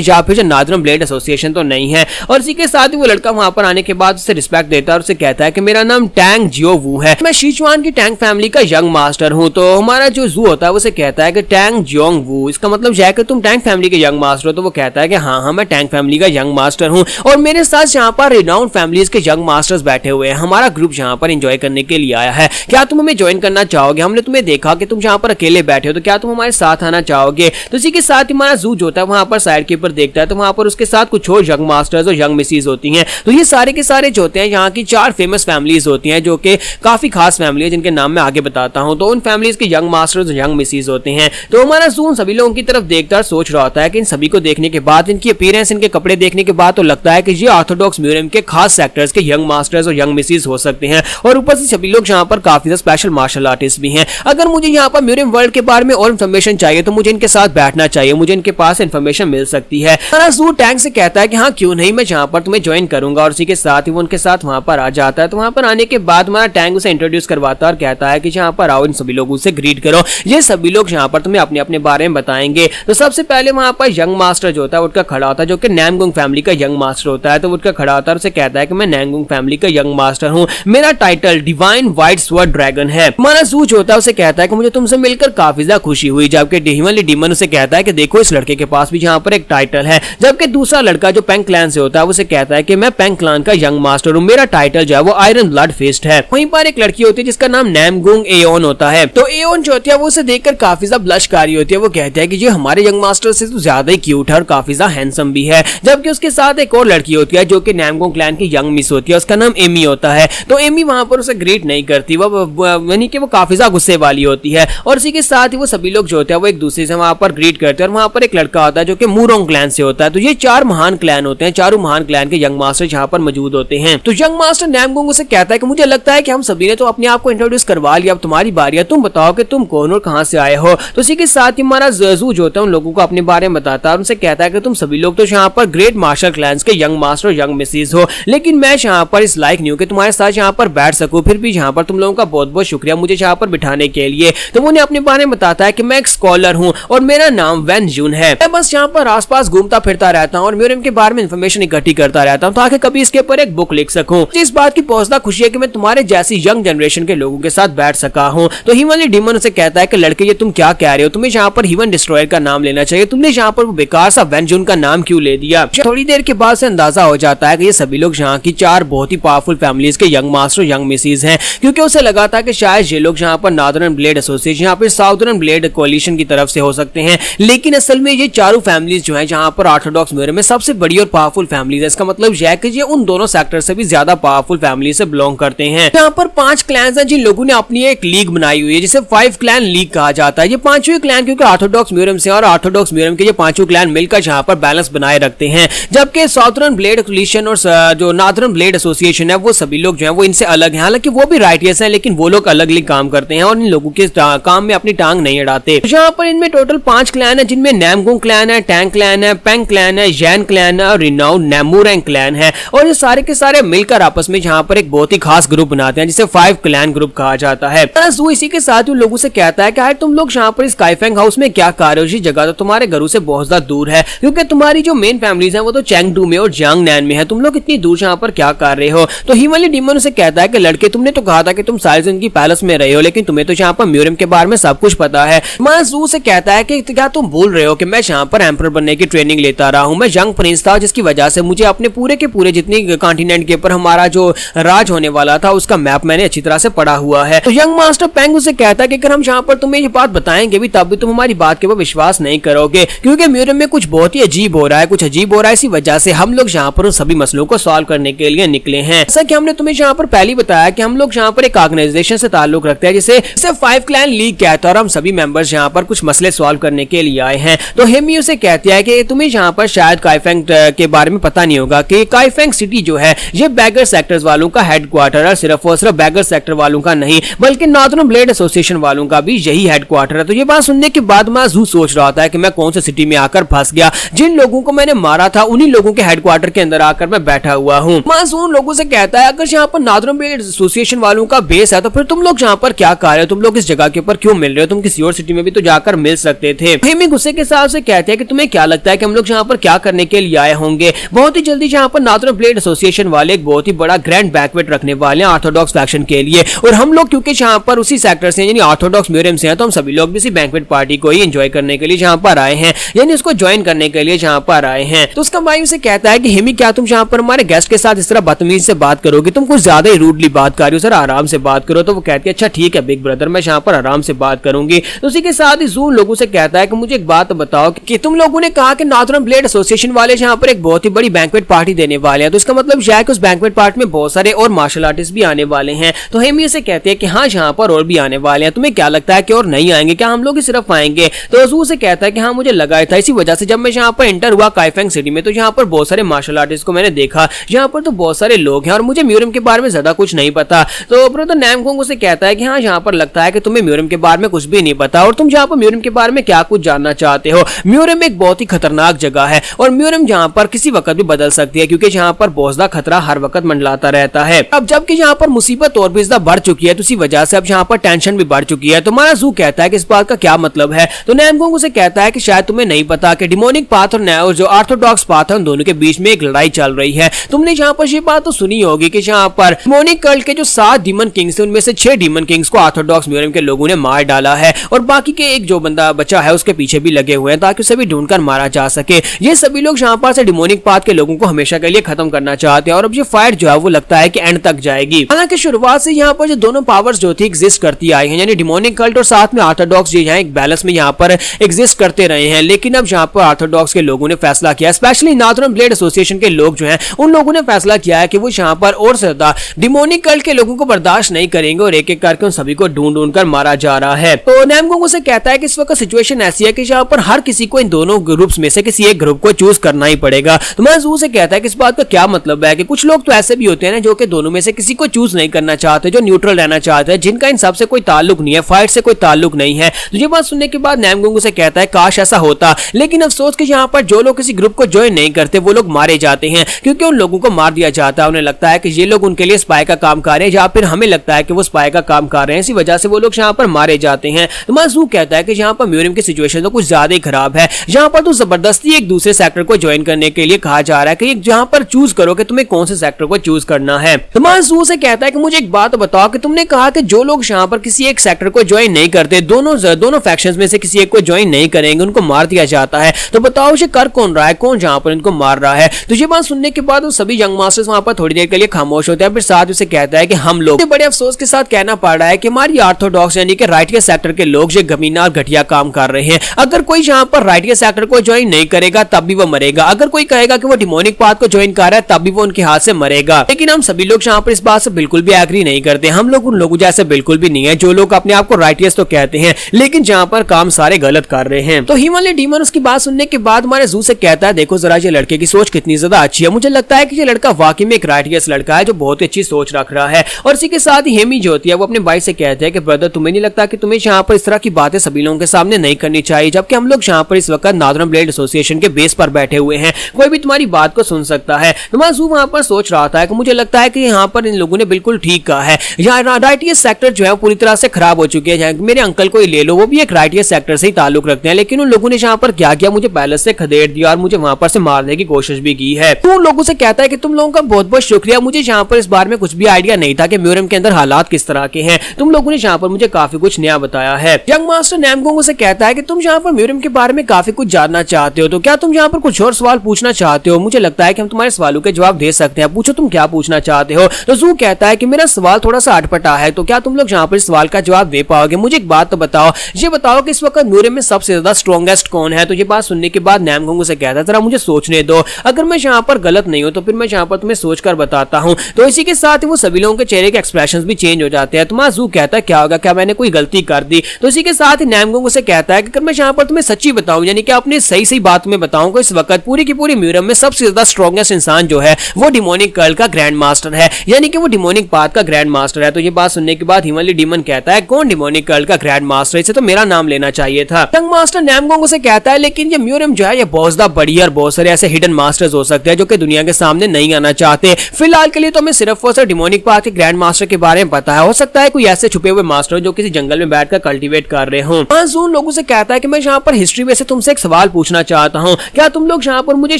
या फिर नॉर्दर्न ब्लेड एसोसिएशन तो नहीं है। और इसी के साथ ही वो लड़का वहां पर आने के बाद उसे रिस्पेक्ट देता है और उसे कहता है कि मेरा नाम टैंग जियो वू है, मैं सिचुआन की टैंग फैमिली का यंग मास्टर हूँ। तो हमारा जो जू होता है उसे कहता है कि टैंग जियोंग वू, इसका मतलब यह है कि तुम टैंग फैमिली के यंग मास्टर हो। तो वो कहता है कि हाँ, मैं टैंग फैमिली का यंग मास्टर हूँ और मेरे साथ यहाँ पर रिनाउंड फैमिलीज के यंग मास्टर्स बैठे हुए हैं। हमारा ग्रुप यहाँ पर एंजॉय करने के लिए आया है, क्या तुम हमें ज्वाइन करना चाहोगे? हमने तुम्हें देखा कि तुम यहाँ पर अकेले बैठे हो, तो क्या तुम हमारे साथ आना चाहोगे? तो इसी के साथ ही हमारा जू जो होता है वहां पर साइड के ऊपर देखता है, तो वहां पर उसके साथ कुछ और यंग मास्टर्स और यंग मिसेज होती हैं। तो ये सारे के सारे जो होते हैं यहाँ की 4 फेमस फैमिलीज होती हैं जो कि काफी खास फैमिली है, जिनके नाम मैं आगे बताता हूँ। तो उन फैमिलीज के यंग मास्टर्स और यंग मिसेज होते हैं। तो हमारा जू सभी लोगों की तरफ देखकर सोच रहा होता है कि इन सभी को देखने के बाद, इनकी अपीयरेंस, इनके कपड़े देखने के बाद तो लगता है कि ये ऑर्थोडॉक्स म्यूजियम के खास सेक्टर्स के यंग मास्टर्स और यंग मिसेज हो सकते हैं। और ऊपर से सभी लोग यहाँ पर काफी स्पेशल मार्शल आर्टिस्ट भी हैं। अगर मुझे यहाँ पर म्यूजियम वर्ल्ड के बारे में और इन्फॉर्मेशन चाहिए तो मुझे इनके साथ बैठना चाहिए, मुझे इनके पास इन्फॉर्मेशन मिल सकती है। जू टैंक से कहता है कि हाँ क्यों नहीं, मैं यहाँ पर तुम्हें ज्वाइन करूंगा। और इसी के साथ ही वो उनके साथ वहां पर आ जाता है। तो वहां पर आने के बाद हमारा टैंक उसे इंट्रोड्यूस करवाता है और कहता है कि यहाँ पर आओ, इन सभी लोगों से ग्रीट करो, ये सभी लोग यहाँ पर तुम्हें अपने अपने बारे में बताएंगे। तो सबसे पहले वहां पर यंग मास्टर जो होता है उठकर खड़ा होता है, जो कि नैमगुंग फैमिली का यंग मास्टर होता है। तो उठकर खड़ा होता है और उसे कहता है कि मैं नैमगुंग फैमिली का यंग मास्टर हूँ, मेरा title divine white sword dragon है। हमारा जू जो होता है उसे कहता है कि मुझे तुमसे मिलकर काफी ज्यादा खुशी हुई। जबकि हिमालय डीमन उसे कहता है कि देखो इस लड़के के पास भी यहाँ पर एक टाइटल है। जबकि दूसरा लड़का जो पेंग क्लैन से होता है उसे कहता है कि मैं पेंग क्लैन का यंग मास्टर हूँ, मेरा टाइटल जो है वो आयरन ब्लड फिस्ट है। वहीं पर एक लड़की होती है जिसका नाम नैमगुंग एओन होता है। तो एओन जो होती है वो उसे देखकर काफी ज्यादा ब्लशकारी होती है। वो कहती है कि ये हमारे यंग मास्टर से तो ज्यादा ही क्यूट है और काफी ज्यादा हैंडसम भी है। जबकि उसके साथ एक और लड़की होती है जो कि नैमगुंग क्लैन की यंग मिस होती है, उसका नाम एमी होता है। तो एमी वहां पर उसे ग्रीट नहीं करती, यानी कि वो काफी ज्यादा गुस्से वाली होती है। और इसी के साथ ही वो सभी लोग जो होते हैं वो एक दूसरे से वहां पर ग्रीट करते हैं। और वहां पर एक लड़का होता है जो कि मूरोंग क्लैन से होता है। तो ये 4 महान क्लैन होते हैं, चारों महान क्लैन के यंग मास्टर यहाँ पर मौजूद होते हैं। तो यंग मास्टर नैमगुंग उसे कहता है कि मुझे लगता है कि हम सभी ने तो अपने आप को इंट्रोड्यूस करवा लिया, अब तुम्हारी बारी है, तुम बताओ कि तुम कौन और कहां से आए हो। तो इसी के साथ ही हमारा जू जो होता है उन लोगों को अपने बारे में बताता है, उनसे कहता है कि तुम सभी लोग तो यहाँ पर ग्रेट मार्शल क्लैंस के यंग मास्टर और यंग मिसेज हो, लेकिन मैं यहाँ पर इस लायक नहीं हूँ कि तुम्हारे साथ यहाँ पर बैठ सकूं। फिर भी यहाँ पर तुम लोगों का बहुत बहुत शुक्रिया मुझे यहाँ पर बिठाने के लिए। तो वो उन्हें अपने बारे में बताता है कि मैं एक स्कॉलर हूँ और मेरा नाम वैन जून है, मैं बस यहाँ पर आसपास घूमता फिरता रहता हूँ और म्यूजियम के बारे में इंफॉर्मेशन इकट्ठी करता रहता हूँ ताकि कभी इसके ऊपर एक बुक लिख सकूं। इस बात की बहुत खुशी है कि मैं तुम्हारे जैसी यंग जनरेशन के लोगों के साथ बैठ सका हूँ। तो हिमालय डीमन उसे कहता है कि लड़के ये तुम क्या कह रहे हो, तुम्हें यहाँ पर हीवन डिस्ट्रॉयर का नाम लेना चाहिए, तुमने यहाँ पर बेकार सा वैन जून का नाम क्यों ले दिया। थोड़ी देर के बाद से अंदाजा हो जाता है कि ये सभी लोग यहाँ की 4 बहुत ही पावरफुल फैमिलीज के यंग मास्टर यंग मिसेज हैं, क्योंकि उसे लगा था कि शायद ये लोग यहाँ पर नॉर्दर्न ब्लेड एसोसिएशन यहाँ पर साउदर्न ब्लेड कोalition की तरफ से हो सकते हैं, लेकिन असल में ये चारों फैमिलीज जो है जहाँ पर ऑर्थोडॉक्स म्यूरम में सबसे बड़ी और पावरफुल फैमिलीज है। इसका मतलब यह है कि ये उन दोनों सेक्टर से भी ज्यादा पावरफुल फैमिली से बिलोंग करते हैं। यहाँ पर 5 क्लैंस हैं जिन लोगों ने अपनी एक लीग बनाई हुई है जिसे 5 क्लैन लीग कहा जाता है। ये पांचों क्लैन क्योंकि ऑर्थोडॉक्स म्यूरम से और ऑर्थोडॉक्स म्यूरम के ये पांचों क्लैन मिलकर यहाँ पर बैलेंस बनाए रखते हैं, जबकि साउदर्न ब्लेड कोalition और जो नॉर्दर्न ब्लेड एसोसिएशन है वो सभी लोग जो है वो इनसे अलग हैं। हालांकि वो भी राइटियस हैं, लेकिन वो लोग अलग अलग काम करते हैं और इन लोगों के काम में अपनी टांग नहीं अड़ाते। यहाँ पर इनमें टोटल 5 क्लैन है, जिनमें नैमगुंग क्लैन है, टैंग क्लैन है, पेंग क्लैन है, जैन क्लैन है और रिनाउड नैमूरैंग क्लैन है। और ये सारे के सारे मिलकर आपस में यहाँ पर एक बहुत ही खास ग्रुप बनाते हैं जिसे 5 क्लैन ग्रुप कहा जाता है। वो इसी के साथ उन लोगों से कहता है कि यार तुम लोग यहाँ पर इस काइफेंग हाउस में क्या कर रहे हो? ये जगह तो तुम्हारे घरों से बहुत ज्यादा दूर है, क्योंकि तुम्हारी जो मेन फैमिलीज हैं वो तो चेंगडू में और जियांगनैन में है। तुम लोग इतनी दूर यहाँ पर क्या कर रहे हो? तो हिमालय डीमन उसे कहता है कि लड़के तुमने तो कहा था कि तुम सारे दिन की पैलेस में रहे हो, लेकिन तुम्हें तो यहाँ पर म्यूरम के बारे में सब कुछ पता है। मानसू से कहता है कि क्या तुम भूल रहे हो कि मैं यहाँ पर एम्परर बनने की ट्रेनिंग लेता रहा हूँ। मैं यंग प्रिंस था जिसकी वजह से मुझे अपने पूरे के पूरे जितनी कॉन्टिनेंट के ऊपर हमारा जो राज होने वाला था उसका मैप मैंने अच्छी तरह से पढ़ा हुआ है। तो यंग मास्टर पेंग उसे कहता है कि अगर हम यहाँ पर तुम्हें ये बात बताएंगे भी तब भी तुम हमारी बात के ऊपर विश्वास नहीं करोगे, क्योंकि म्यूरम में कुछ बहुत ही अजीब हो रहा है, कुछ अजीब हो रहा है। इसी वजह से हम लोग यहाँ पर उन सभी मसलों को सॉल्व करने के लिए निकले हैं। जैसा कि हमने तुम्हें यहाँ पर पहले बताया कि हम लोग यहाँ पर एक ऑर्गेनाइजेशन से ताल्लुक रखते हैं जिसे 5 क्लैन लीग कहता है और हम सभी मेंबर्स यहाँ पर कुछ मसले सॉल्व करने के लिए आए हैं। तो हेमी उसे कहती है कि तुम्हें यहाँ पर शायद काइफेंग के बारे में पता नहीं होगा कि काइफेंग सिटी जो है ये बैगर सेक्टर्स वालों का हेडक्वार्टर है, सिर्फ और सिर्फ बैगर सेक्टर वालों का नहीं बल्कि नॉर्दर्न ब्लेड एसोसिएशन वालों का भी यही हेडक्वार्टर है। तो ये बात सुनने के बाद माजू सोच रहा था कि मैं कौन सी सिटी में आकर फंस गया, जिन लोगों को मैंने मारा था उन्हीं लोगों के हेडक्वार्टर के अंदर आकर मैं बैठा हुआ हूँ। माजू उन लोगों से कहता है अगर यहाँ पर नॉर्दर्न ब्लेड एसोसिएशन वालों का बेस है तो फिर तुम लोग यहाँ पर क्या कर रहे हो? तुम लोग इस जगह के ऊपर क्यों मिल रहे हो? तुम किसी और सिटी में भी तो जाकर मिल सकते थे। हेमी गुस्से के साथ से कहते हैं कि तुम्हें क्या लगता है कि हम लोग यहाँ पर क्या करने के लिए आए होंगे? बहुत ही जल्दी यहाँ पर नॉर्दर्न ब्लेड एसोसिएशन वाले एक बहुत ही बड़ा ग्रैंड बैंक्वेट रखने वाले हैं ऑर्थोडॉक्स फैक्शन के लिए, और हम लोग क्योंकि यहाँ पर उसी सेक्टर से यानी ऑर्थोडॉक्स म्यूरम से हैं तो हम सभी लोग भी इसी बैंक्वेट पार्टी को ही एंजॉय करने के लिए यहाँ पर आए हैं, यानी उसको ज्वाइन करने के लिए यहाँ पर आए हैं। तो उसका भाई उसे कहता है कि हेमी क्या तुम यहाँ पर हमारे गेस्ट के साथ इस तरह बदतमीजी से बात करोगे? तुम कुछ ज्यादा ही रूडली बात कर रही हो, सर आराम से बात करो। तो वो कहती है अच्छा ठीक है बिग ब्रदर, मैं यहाँ पर आराम से बात करूंगी। तो उसी के साथ ही जू लोगों से कहता है कि मुझे एक बात बताओ कि तुम लोगों ने कहा कि नॉर्दर्न ब्लेड एसोसिएशन वाले यहाँ पर एक बहुत ही बड़ी बैंक्वेट पार्टी देने वाले हैं, तो इसका मतलब यह है कि उस बैंक्वेट पार्टी में बहुत सारे और मार्शल आर्टिस्ट भी आने वाले हैं। तो हेमी से कहते हैं कि हाँ यहाँ पर और भी आने वाले हैं, तुम्हें क्या लगता है कि और नहीं आएंगे? क्या हम लोग ही सिर्फ आएंगे? तो जू से कहता है कि हाँ मुझे लगा था, इसी वजह से जब मैं यहाँ पर एंटर हुआ काइफेंग सिटी में तो यहाँ पर बहुत सारे मार्शल आर्टिस्ट को मैंने देखा, यहाँ पर तो बहुत सारे लोग हैं और मुझे म्यूरम के बारे में ज्यादा कुछ नहीं पता। तो ब्रदर नैमगोंग उसे कहता है कि हाँ यहाँ पर लगता है कि तुम्हें म्यूरम के बारे में कुछ भी नहीं पता, और तुम यहाँ पर म्यूरम के बारे में क्या कुछ जानना चाहते हो? म्यूरम एक बहुत ही खतरनाक जगह है और म्यूरम यहाँ पर किसी वक्त भी बदल सकती है, क्योंकि यहाँ पर बहुत ज्यादा खतरा हर वक्त मंडलाता रहता है। अब जबकि यहाँ पर मुसीबत और भी ज्यादा बढ़ चुकी है तो इसी वजह से अब यहाँ पर टेंशन भी बढ़ चुकी है। तो हमारा जू कहता है कि इस बात का क्या मतलब है? तो नैमगोंग उसे कहता है कि शायद तुम्हें नहीं पता कि डिमोनिक पाथ और जो ऑर्थोडॉक्स पाथ है उन दोनों के बीच में एक लड़ाई चल रही है। तुमने यहाँ पर ये बात तो सुनी होगी कि यहाँ पर डिमोनिक कल्ट के जो 7 डीमन किंग्स थे उनमें से 6 डीमन किंग्स को ऑर्थोडॉक्स म्यूरम के लोगों ने मार डाला है, और बाकी के एक जो बंदा बचा है उसके पीछे भी लगे हुए हैं ताकि उसे भी ढूंढकर मारा जा सके। ये सभी लोग यहाँ पर से डिमोनिक पाथ के लोगों को हमेशा के लिए खत्म करना चाहते हैं, और अब ये फाइट जो है वो लगता है कि एंड तक जाएगी। हालांकि शुरुआत से यहाँ पर जो दोनों पावर्स जो थी एग्जिस्ट करती आई हैं, यानी डिमोनिक कल्ट और साथ में ऑर्थोडॉक्स जो है एक बैलेंस में यहाँ पर एग्जिस्ट करते रहे हैं, लेकिन अब यहाँ पर ऑर्थोडॉक्स के लोगों ने फैसला किया, स्पेशली नॉर्दर्न ब्लेड एसोसिएशन के लोग जो हैं उन लोगों ने फैसला किया है कि वो यहाँ पर और ज्यादा डिमोनिक कल्ट के लोगों को बर्दाश्त नहीं करेंगे और एक एक करके उन सभी को ढूंढ ढूंढ कर मारा जा रहा है। तो नैमगोंग उसे कहता है कि इस वक्त सिचुएशन ऐसी है कि यहाँ पर हर किसी को इन दोनों ग्रुप्स में से किसी एक ग्रुप को चूज करना ही पड़ेगा। तो माजू से कहता है कि इस बात का क्या मतलब है कि कुछ लोग तो ऐसे भी होते हैं ना जो कि दोनों में से किसी को चूज नहीं करना चाहते, जो न्यूट्रल रहना चाहते हैं, जिनका इन सबसे कोई ताल्लुक नहीं है, फाइट से कोई ताल्लुक नहीं है। तो ये बात सुनने के बाद नैमगोंग उसे कहता है काश ऐसा होता, लेकिन अफसोस कि यहाँ पर जो लोग किसी ग्रुप को ज्वाइन नहीं करते वो लोग मारे जाते हैं, क्योंकि उन लोगों को मार दिया जाता है। उन्हें लगता है कि ये लोग उनके लिए स्पाई का काम कर रहे हैं, या फिर हमें लगता है कि वो स्पाई का काम कर रहे हैं, इसी वजह से वो लोग यहाँ पर मारे जाते हैं। तो माजू कहता है कि यहाँ पर म्यूरम की सिचुएशन तो कुछ ज्यादा ही खराब है, यहाँ पर तो जबरदस्ती एक दूसरे सेक्टर को ज्वाइन करने के लिए कहा जा रहा है कि जहाँ पर चूज करो कि तुम्हें कौन से सेक्टर को चूज करना है। तो माजू से कहता है कि मुझे एक बात बताओ कि तुमने कहा कि जो लोग यहाँ पर किसी एक सेक्टर को ज्वाइन नहीं करते, दोनों फैक्शंस में से किसी एक को ज्वाइन नहीं करेंगे, उनको मार दिया जाता है। तो बताओ ये कर कौन रहा है, कौन जहाँ पर इनको मार रहा है? तो ये बात सुनने के बाद सभी यंग मास्टर्स वहां पर थोड़ी देर के लिए खामोश होता है, फिर साथ उसे कहता है कि हम लोग बड़े अफसोस के साथ कहना पड़ रहा है कि हमारी ऑर्थोडॉक्स यानी कि राइटिया सेक्टर के लोग ये गमीना और घटिया काम कर रहे हैं। अगर कोई यहाँ पर राइटिया सेक्टर को ज्वाइन नहीं करेगा तब भी वो मरेगा, अगर कोई कहेगा कि वो डिमोनिक पाथ को ज्वाइन कर रहा है तब भी वो उनके हाथ से मरेगा। लेकिन हम सभी लोग यहाँ पर इस बात से बिल्कुल भी एग्री नहीं करते। हम लोग उन लोगों जैसे बिल्कुल भी नहीं है जो लोग अपने आप को राइटियस तो कहते हैं लेकिन जहाँ पर काम सारे गलत कर रहे हैं। तो हिमालय डीमन उसकी बात सुनने के बाद हमारे जू से कहता है देखो जरा ये लड़के की सोच कितनी ज्यादा अच्छी है, मुझे लगता है कि ये लड़का वाकई में एक राइटियस लड़का है जो बहुत ही अच्छी सोच रख रहा है। और इसी के साथ ही हेमी जो होती है वो अपने भाई से कहते हैं कि ब्रदर तुम्हें नहीं लगता कि तुम्हें यहाँ पर इस तरह की बातें सभी लोगों के सामने नहीं करनी चाहिए, जबकि हम लोग यहाँ पर इस वक्त नॉर्दर्न ब्लेड एसोसिएशन के बेस पर बैठे हुए हैं, कोई भी तुम्हारी बात को सुन सकता है। तुम्हारा जू वहां पर सोच रहा था कि मुझे लगता है कि यहाँ पर इन लोगों ने बिल्कुल ठीक कहा है, यहाँ राइटियस सेक्टर जो है पूरी तरह से खराब हो चुके हैं। मेरे अंकल को ही ले लो, वो भी एक राइटियस सेक्टर से ही ताल्लुक रखते हैं, लेकिन उन लोगों ने यहाँ पर क्या किया, मुझे पहले से खदेड़ दिया और मुझे वहां पर से मारने की कोशिश भी की है। तो उन लोगों से कहता है कि तुम लोगों का बहुत बहुत शुक्रिया, मुझे यहाँ पर इस बारे में कुछ भी आइडिया नहीं था कि म्यूरियम के अंदर हालात किस तरह के हैं, तुम लोगों ने यहाँ पर मुझे काफी कुछ नया बताया है। यंग मास्टर नैमगोंग से कहता है कि तुम यहाँ पर म्यूरियम के बारे में काफी कुछ जानना चाहते हो, तो क्या तुम यहाँ पर कुछ और सवाल पूछना चाहते हो? मुझे लगता है कि हम तुम्हारे सवालों के जवाब दे सकते हैं, पूछो तुम क्या पूछना चाहते हो। तो जू कहता है कि मेरा सवाल थोड़ा सा अटपटा है, तो क्या तुम लोग यहाँ पर इस सवाल का जवाब दे पाओगे? मुझे एक बात तो बताओ, ये बताओ कि इस वक्त म्यूरियम में सबसे ज्यादा स्ट्रॉन्गेस्ट कौन है? तो ये बात सुनने के बाद नैमगोंग से कहता है जरा मुझे सोचने दो, अगर मैं यहाँ पर गलत नहीं हूँ तो फिर मैं यहाँ पर तुम्हें सोचकर बताता हूँ। तो इसी के साथ वो सभी लोगों के चेहरे के एक्सप्रेशंस भी चेंज हो जाते हैं। तुम्हारा जू कहता है क्या होगा, क्या मैंने कोई गलती कर दी? तो इसी के साथ ही नैमगोंग से कहता है कि अगर मैं यहाँ पर तुम्हें सच्ची बताऊं यानी कि अपने सही बात में बताऊं कि इस वक्त पूरी की पूरी म्यूरियम में सबसे ज्यादा स्ट्रॉन्गेस्ट इंसान जो है वो डिमोनिक कर्ल का ग्रैंड मास्टर है, यानी कि वो डिमोनिक पाथ का ग्रैंड मास्टर है। तो ये बात सुनने के बाद हिमालय डीमन कहता है कौन डिमोनिक कर्ल का ग्रैंड मास्टर, इसे तो मेरा नाम लेना चाहिए था। यंग मास्टर नैमगोंग से कहता है लेकिन ये म्यूरियम जो है ये बहुत ज्यादा बड़ी और बहुत सारे ऐसे हिडन मास्टर्स हो सकते हैं जो कि दुनिया के सामने नहीं आना चाहते। फिलहाल के लिए तो हमें सिर्फ और सिर्फ डिमोनिक पाथ के ग्रैंड मास्टर के बारे में पता है, हो सकता है कोई ऐसे छुपे हुए मास्टर जो किसी जंगल में बैठकर कल्टीवेट कर रहे हो। जून लोगों से कहता है कि मैं यहाँ पर हिस्ट्री में से तुमसे एक सवाल पूछना चाहता हूँ, क्या तुम लोग यहाँ पर मुझे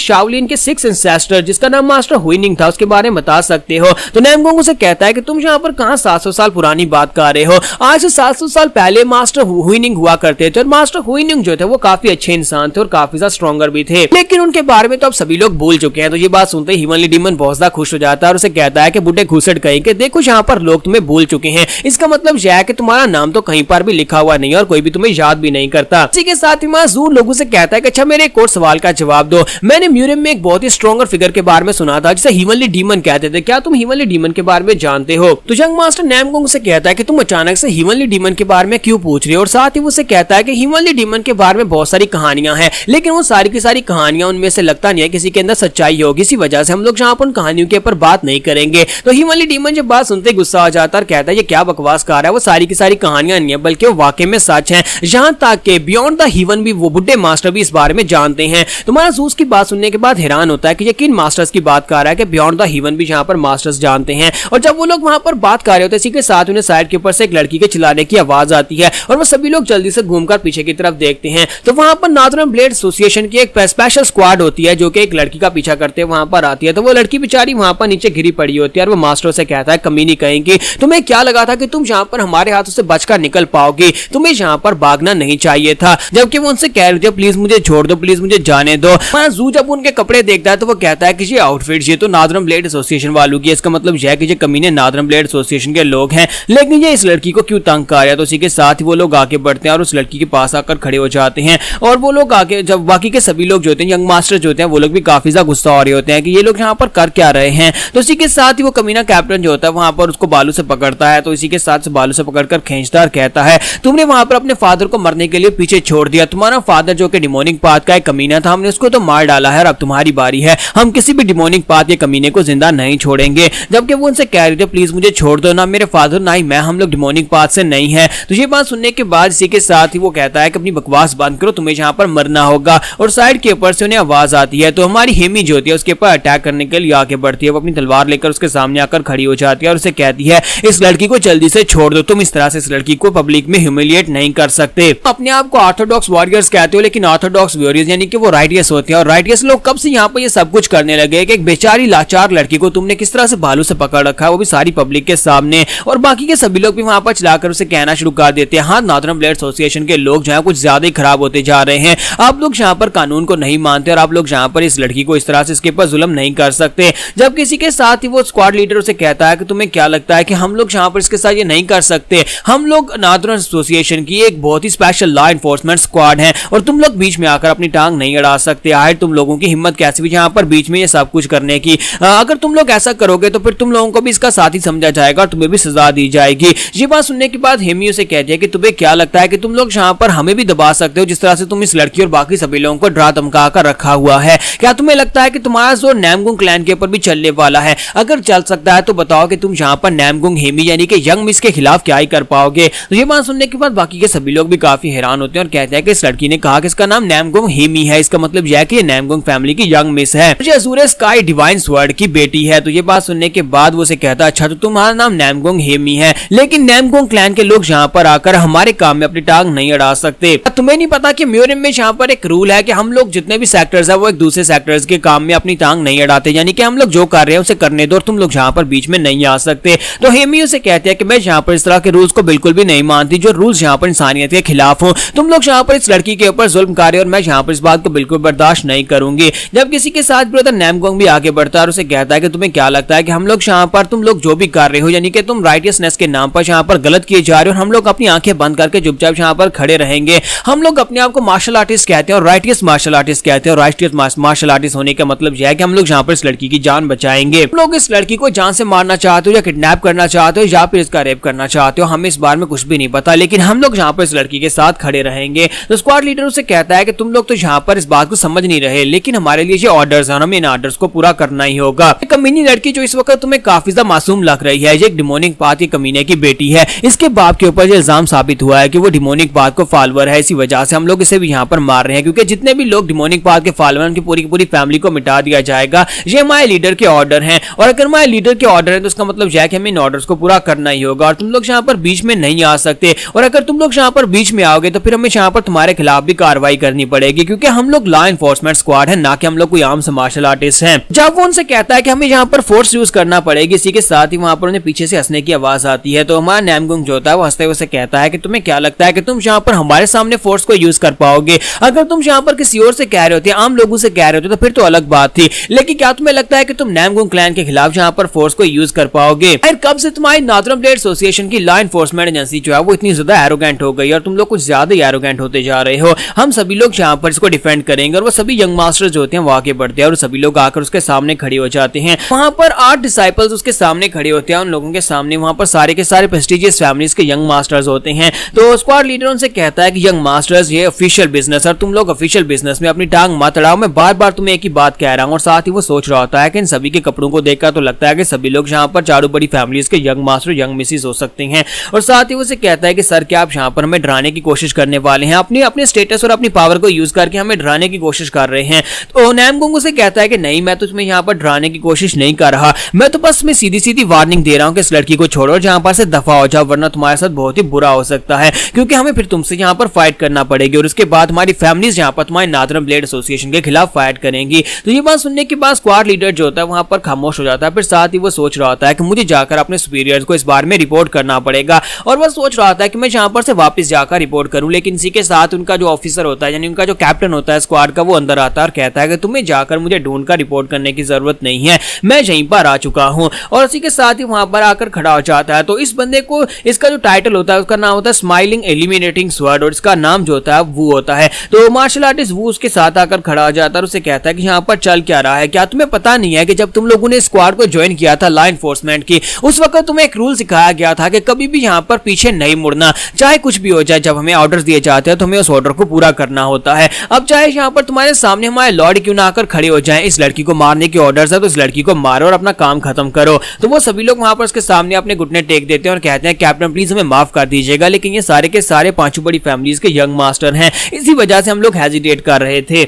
शाओलिन के 6 एंसेस्टर जिसका नाम मास्टर हुइनिंग था उसके बारे में बता सकते हो? तो नैमगोंग से कहता है कि तुम यहाँ पर कहाँ 700 साल पुरानी बात कर रहे हो, आज से 700 साल पहले मास्टर हुइनिंग हुआ करते थे और मास्टर हुइनिंग जो थे वो काफी अच्छे इंसान थे और काफी ज्यादा स्ट्रॉन्गर भी थे, लेकिन उनके बारे में तो अब सभी लोग भूल चुके हैं। तो ये बात सुनते ही हिमालय डीमन बहुत ज्यादा खुश हो जाता है और उसे कहता है कि बुड्ढे घुसड़ कहीं के देखो यहाँ पर लोग तुम्हें भूल चुके हैं, इसका मतलब यह है कि तुम्हारा नाम तो कहीं पर भी लिखा हुआ नहीं और कोई भी तुम्हें याद भी नहीं करता। इसी के साथ ही जून लोगों से कहता है कि अच्छा मेरे एक और सवाल का जवाब दो, मैंने म्यूरियम में एक बहुत ही स्ट्रॉन्गर फिगर के बारे में सुना था जिसे हिमालय डीमन कहते थे, क्या तुम हिमालय डीमन के बारे में जानते हो? तो यंग मास्टर नैमगोंग से कहता है कि तुम अचानक से हिमालय डीमन के बारे में क्यों पूछ रहे हो? और साथ ही उसे कहता है कि हिमालय डीमन के बारे में बहुत सारी कहानियां हैं, लेकिन वो सारी की सारी कहानियां उनमें से लगता नहीं है किसी के अंदर सच्चाई होगी, इसी वजह से हम लोग यहाँ पर उन कहानियों के ऊपर बात नहीं करेंगे। तो हिमालय डीमन जब बात सुनते गुस्सा आ जाता है और कहता है ये क्या बकवास कर रहा है, वो सारी की सारी कहानियां नहीं है बल्कि वो वाकई में सच है, यहाँ तक कि बियॉन्ड द हीवन भी वो बुड्ढे मास्टर भी इस बारे में जानते हैं। तुम्हारा जूस की बात सुनने के बाद हैरान होता है कि ये किन मास्टर्स की बात कर रहा है कि बियॉन्ड द हीवन भी यहाँ पर मास्टर्स जानते हैं। और जब वो लोग वहां पर बात कर रहे होते हैं इसी के साथ उन्हें साइड के ऊपर से एक लड़की के चिल्लाने की आवाज आती है और वो सभी लोग जल्दी से घूमकर पीछे की तरफ देखते हैं। तो वहां पर नॉर्दर्न ब्लेड एसोसिएशन की एक स्पेशल स्क्वाड होती है जो कि एक लड़की का पीछा करते वहां पर आती है। तो वो लड़की बेचारी वहां पर नीचे गिरी पड़ी होती है और वो मास्टर से कहता है कमीनी कहेंगी तुम्हें क्या लगा था कि तुम यहाँ पर हमारे हाथों से बचकर निकल पाओगी, तुम्हें यहाँ पर भागना नहीं चाहिए था। जबकि वो उनसे कह रहे थे प्लीज मुझे छोड़ दो, प्लीज मुझे जाने दो। जू जब उनके कपड़े देखता है तो वो कहता है कि ये आउटफिट ये तो नॉर्दर्न ब्लेड एसोसिएशन वालों की, इसका मतलब यह है कि ये कमीने नॉर्दर्न ब्लेड एसोसिएशन के लोग हैं, लेकिन ये इस लड़की को क्यों तंग कर रहा है? तो इसी के साथ ही वो लोग आगे बढ़ते हैं और उस लड़की के पास आकर खड़े हो जाते हैं और वो लोग आगे जब बाकी के सभी लोग जो होते हैं यंग मास्टर जो होते हैं वो लोग भी काफी ज्यादा गुस्सा हो रहे होते हैं कि ये लोग यहाँ पर कर क्या रहे हैं। तो इसी के साथ ही वो कमीना कैप्टन जो होता है वहां पर उसको बालू से पकड़ता है, तो इसी के साथ बालू से पकड़कर खींचता और कहता है तुमने वहां पर अपने फादर को मरने के लिए पीछे छोड़ दिया, तुम्हारा फादर जो कि डिमोनिक पाथ का एक कमीना था हमने उसको तो मार डाला है और अब तुम्हारी बारी है, हम किसी भी डिमोनिक पाथ के कमीने को जिंदा नहीं छोड़ेंगे। जबकि वो उनसे कह रहे थे प्लीज मुझे छोड़ दो, ना मेरे फादर ना ही मैं हम लोग डिमोनिक पाथ से नहीं है। तो ये बात सुनने के बाद इसी के साथ ही वो कहता है कि अपनी बकवास बंद करो, तुम्हें यहाँ पर मरना होगा। और साइड के ऊपर से उन्हें आवाज आती है तो हमारी हेमी जो होती है उसके ऊपर अटैक करने के लिए आगे बढ़ती है, वो अपनी तलवार लेकर उसके सामने आकर खड़ी हो जाती है और उसे कहती है इस लड़की को जल्दी से छोड़ दो, तुम इस तरह से इस लड़की को पब्लिक में ह्यूमिलिएट नहीं कर सकते। अपने आप को ऑर्थोडॉक्स वॉरियर्स कहते हो लेकिन ऑर्थोडॉक्स वॉरियर्स यानी कि वो राइटियस होते हैं और राइटियस लोग कब से यहाँ पर ये सब कुछ करने लगे कि एक बेचारी लाचार लड़की को तुमने किस तरह से भालू से पकड़ रखा है, वो भी सारी पब्लिक के सामने। और बाकी के सभी लोग भी वहां पर चलाकर उसे कहना शुरू कर देते हैं हाँ नॉर्दर्न ब्लेड एसोसिएशन के लोग जो है कुछ ज्यादा ही खराब होते जा रहे हैं, आप लोग यहाँ पर कानून को नहीं मानते और आप लोग यहाँ पर इस लड़की को इस तरह से इसके ऊपर जुल्म नहीं कर सकते। जब किसी के साथ ही वो स्क्वाड लीडर उसे कहता है कि तुम्हें क्या लगता है कि हम लोग यहाँ पर इसके साथ ये नहीं कर सकते, हम लोग नादरन एसोसिएशन की एक बहुत ही स्पेशल लॉ एनफोर्समेंट स्क्वाड है और तुम लोग बीच में आकर अपनी टांग नहीं अड़ा सकते। आखिर तुम लोगों की हिम्मत कैसे भी यहाँ पर बीच में ये सब कुछ करने की, अगर तुम लोग ऐसा करोगे तो फिर तुम लोगों को भी इसका साथ ही समझा जाएगा और तुम्हें भी सजा दी जाएगी। ये बात सुनने के बाद हेमी उसे कहती है कि तुम्हें क्या लगता है कि तुम लोग यहाँ पर हमें भी दबा सकते हो जिस तरह से तुम इस लड़की और बाकी सभी लोगों को डरा धमका कर रखा हुआ है। क्या तुम्हें लगता है कि तुम्हारा जोर नैमगुंग क्लैन के ऊपर भी चलने वाला है? अगर चल सकता है तो बताओ कि तुम यहाँ पर नैमगुंग हेमी यानी कि यंग मिस के खिलाफ क्या ही कर पाओगे। तो ये बात सुनने के बाद बाकी के सभी लोग भी काफी हैरान होते हैं और कहते हैं कि इस लड़की ने कहा कि इसका नाम नैमगुंग हेमी है, इसका मतलब यह है कि ये नैमगुंग फैमिली की यंग मिस है, जो अज़ूर स्काई डिवाइन स्वॉर्ड की बेटी है। तो ये बात सुनने के बाद वो उसे कहता है अच्छा तो तुम्हारा नाम नैमगुंग हेमी है, लेकिन नैमगुंग क्लैन के लोग यहाँ पर आकर हमारे काम में अपनी टांग नहीं अड़ा सकते। तुम्हें नहीं पता कि म्यूरियम में यहाँ पर एक रूल है कि हम लोग जितने भी सेक्टर्स है वो एक दूसरे सेक्टर्स के काम में अपनी टांग नहीं अड़ाते, यानी कि हम लोग जो कर रहे हैं उसे करने दो और तुम लोग यहाँ पर बीच में नहीं आ सकते। तो हेमी उसे कहते हैं कि मैं यहाँ पर इस तरह के रूल्स को बिल्कुल भी नहीं मानती जो रूल्स यहाँ पर इंसानियत के खिलाफ हो। तुम लोग यहाँ पर इस लड़की के ऊपर जुल्म कर रहे हो और मैं यहाँ पर इस बात को बिल्कुल बर्दाश्त नहीं करूंगी। जब किसी के साथ ब्रदर नैमगुंग भी आगे बढ़ता है और उसे कहता है कि तुम्हें क्या लगता है कि हम लोग यहाँ पर तुम लोग जो भी कर रहे हो यानी कि तुम राइटियसनेस के नाम पर यहाँ पर गलत किए जा रहे हो और हम लोग अपनी आंखें बंद करके चुपचाप यहाँ पर खड़े रहेंगे। हम लोग अपने आप को मार्शल आर्टिस्ट कहते हैं और राइटियस मार्शल आर्टिस्ट कहते हैं और राइटियस मार्शल आर्टिस्ट होने का मतलब यह है कि हम लोग यहाँ पर इस लड़की की जान बचाएंगे। तुम लोग इस लड़की को जान से मारना चाहते हो या किडनैप करना चाहते हो या फिर इसका रेप करना चाहते हो, हमें इस बारे में कुछ भी नहीं पता, लेकिन हम लोग यहाँ पर इस लड़की के साथ खड़े रहेंगे। तो स्क्वाड लीडर उसे कहता है कि तुम लोग तो यहाँ पर इस बात को समझ नहीं रहे, लेकिन हमारे लिए ये ऑर्डर्स हैं, हमें इन ऑर्डर्स को पूरा करना ही होगा। कमीनी लड़की जो इस वक्त तुम्हें काफी ज्यादा मासूम लग रही है, ये एक डिमोनिक पाथ के कमीने की बेटी है। इसके बाप के ऊपर ये इल्जाम साबित हुआ है कि वो डिमोनिक पाथ को फॉलोअर है, इसी वजह से हम लोग इसे भी यहाँ पर मार रहे हैं, क्योंकि जितने भी लोग डिमोनिक पाथ के फॉलोअर उनकी पूरी की पूरी फैमिली को मिटा दिया जाएगा। ये हमारे लीडर के ऑर्डर हैं और अगर हमारे लीडर के ऑर्डर है तो उसका मतलब यह है कि हमें इन ऑर्डर्स को पूरा करना ही होगा और तुम लोग यहाँ पर बीच में नहीं आ सकते, और अगर तुम लोग यहाँ पर बीच में आओगे तो फिर हमें यहाँ पर तुम्हारे खिलाफ भी कार्रवाई करनी पड़ेगी, क्योंकि हम लोग लॉ एनफोर्समेंट स्क्वाड है, ना कि हम लोग कोई आम से मार्शल आर्टिस्ट हैं। जब वो उनसे कहता है कि हमें यहाँ पर फोर्स यूज करना पड़ेगी, इसी के साथ ही वहां पर उन्हें पीछे से हंसने की आवाज आती है। तो हमारा नैमगुंग जो होता है वो हंसते हुए कहता है कि तुम्हें क्या लगता है कि तुम यहाँ पर हमारे सामने फोर्स को यूज कर पाओगे? अगर तुम यहाँ पर किसी और से कह रहे होते, आम लोगों से कह रहे होते तो फिर तो अलग बात थी, लेकिन क्या तुम्हें लगता है कि तुम नैमगुंग क्लैन के खिलाफ यहाँ पर फोर्स को यूज कर पाओगे? कब से तुम्हारी नादरन ब्लेड एसोसिएशन की लॉ एनफोर्समेंट एजेंसी जो है वो इतनी ज्यादा एरोगेंट हो गई और तुम लोग कुछ ज्यादा ही एरोगेंट होते जा रहे हो। हम सभी लोग यहाँ पर इसको डिफेंड करेंगे और वो सभी यंग मास्टर्स जो होते हैं वो आगे बढ़ते हैं और सभी लोग आकर उसके सामने खड़े हो जाते हैं। वहां पर 8 डिसाइपल्स उसके सामने खड़े होते हैं, उन लोगों के सामने वहां पर सारे के सारे प्रेस्टिजियस फैमिलीज के यंग मास्टर्स होते हैं। तो स्क्वाड लीडर उनसे कहता है कि यंग मास्टर्स ये ऑफिशियल बिजनेस है, तुम लोग ऑफिशियल बिजनेस में अपनी टांग मत अड़ाओ। मैं बार बार तुम्हें एक ही बात कह रहा हूँ। और साथ ही वो सोच रहा होता है कि इन सभी के कपड़ों को देखकर तो लगता है कि सभी लोग यहाँ पर चारों बड़ी फैमिलीज के यंग मास्टर यंग मिसिस हो सकते हैं। और साथ ही वो उसे कहता है कि सर क्या आप यहाँ पर हमें डराने की कोशिश करने वाले हैं? अपने स्टेटस और अपनी पावर को यूज करके हमें डराने की कोशिश कर रहे हैं? तो नैमगुंग उसे कहता है कि नहीं, मैं तो तुम्हें यहाँ पर डराने की कोशिश नहीं कर रहा, मैं तो बस मैं सीधी सीधी वार्निंग दे रहा हूँ कि इस लड़की को छोड़ो और जहाँ पर से दफा हो जाओ, वरना तुम्हारे साथ बहुत ही बुरा हो सकता है, क्योंकि हमें फिर तुमसे यहाँ पर फाइट करना पड़ेगी और उसके बाद हमारी फैमिलीज यहाँ पर तुम्हारी नादरन ब्लेड एसोसिएशन के खिलाफ फाइट करेंगी। तो ये बात सुनने के बाद स्क्वाड लीडर जो होता है वहां पर खामोश हो जाता है। फिर साथ ही वो सोच रहा होता है कि मुझे जाकर अपने सुपीरियर्स को इस बारे में रिपोर्ट करना पड़ेगा, और वह सोच रहा था कि मैं यहाँ पर से वापस जाकर रिपोर्ट करूं, लेकिन इसी के साथ उनका जो ऑफिसर होता है यानी उनका जो कैप्टन होता है स्क्वाड का, वो अंदर आता है और कहता है कि तुम्हें जाकर मुझे ढूंढ कर रिपोर्ट करने की जरूरत नहीं है, मैं यहीं पर आ चुका हूं। और इसी के साथ ही वहां पर आकर खड़ा हो जाता है। तो इस बंदे को, इसका जो टाइटल होता है उसका नाम होता है स्माइलिंग एलिमिनेटिंग स्वॉर्ड, और इसका नाम जो होता है वो होता है। तो मार्शल आर्टिस्ट वो उसके साथ आकर खड़ा हो जाता है और उसे कहता है कि यहाँ पर चल क्या रहा है? क्या तुम्हें पता नहीं है कि जब तुम लोगों ने स्क्वाड को ज्वाइन किया था लॉ एनफोर्समेंट की, उस वक्त तुम्हें एक रूल सिखाया गया था कि कभी भी यहाँ पर पीछे नहीं मुड़ना, चाहे कुछ भी हो जाए। जब हमें ऑर्डर्स दिए जाते हैं तो हमें उस ऑर्डर को पूरा करना होता है। अब चाहे यहाँ पर तुम्हारे सामने हमारे लॉर्ड क्यों ना आकर खड़े हो जाएं, इस लड़की को मारने के ऑर्डर्स है तो इस लड़की को मारो और अपना काम खत्म करो। तो वो सभी लोग वहां पर उसके सामने अपने घुटने टेक देते हैं और कहते हैं कैप्टन प्लीज हमें माफ कर दीजिएगा, लेकिन ये सारे के सारे पांचों बड़ी फैमिलीज के यंग मास्टर हैं, इसी वजह से हम लोग हेजिटेट कर रहे थे।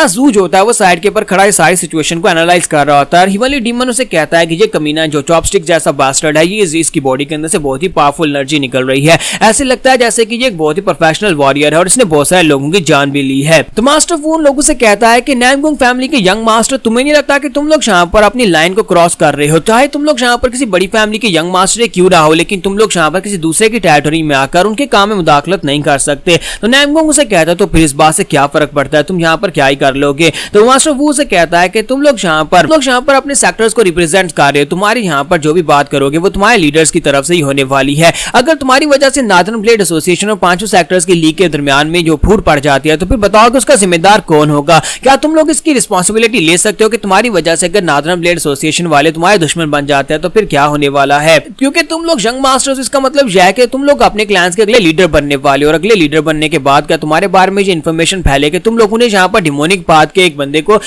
जूझ होता है वो साइड के ऊपर खड़ा है, सारी सिचुएशन को एनालाइज कर रहा होता है। हिमालय डीमन उसे कहता है कि ये कमीना जो चॉपस्टिक जैसा बास्टर्ड है, ये इसकी बॉडी के अंदर से बहुत ही पावरफुल एनर्जी निकल रही है, ऐसे लगता है जैसे कि ये एक बहुत ही प्रोफेशनल वॉरियर है और इसने बहुत सारे लोगों की जान भी ली है। तो मास्टर वो उन लोगों से कहता है कि नैमगुंग फैमिली के यंग मास्टर, तुम्हें नहीं लगता कि तुम लोग यहाँ पर अपनी लाइन को क्रॉस कर रहे हो? चाहे तुम लोग यहाँ पर किसी बड़ी फैमिली के यंग मास्टर क्यों ना हो, लेकिन तुम लोग यहाँ पर किसी दूसरे की टेरिटरी में आकर उनके काम में मुदाखलत नहीं कर सकते। तो नैमगुंग उसे कहता है तो फिर इस बात से क्या फर्क पड़ता है, तुम यहाँ पर क्या ही कर लोगे? तो मास्टर वो उसे कहता है कि तुम लोग यहाँ यहाँ पर अपने सेक्टर्स को रिप्रेजेंट कर रहे हो, तुम्हारी यहाँ पर जो भी बात करोगे वो तुम्हारे लीडर्स की तरफ से ही होने वाली है। अगर तुम्हारी वजह से नॉर्दर्न ब्लेड एसोसिएशन और पांचों सेक्टर्स की लीग के दरमियान में जो फूट पड़ जाती है तो फिर बताओ कि उसका जिम्मेदार कौन होगा? क्या तुम लोग इसकी रिस्पॉन्सिबिलिटी ले सकते हो कि तुम्हारी वजह से अगर नॉर्दर्न ब्लेड एसोसिएशन वाले तुम्हारे दुश्मन बन जाते हैं तो फिर क्या होने वाला है? क्योंकि तुम लोग यंग मास्टर्स, इसका मतलब यह है कि तुम लोग अपने क्लैंस के अगले लीडर बनने वाले हो, और अगले लीडर बनने के बाद क्या तुम्हारे बारे में जो इन्फॉर्मेशन फैले कि तुम लोगों ने यहाँ पर डिमोनिक पाथ के एक बंदे को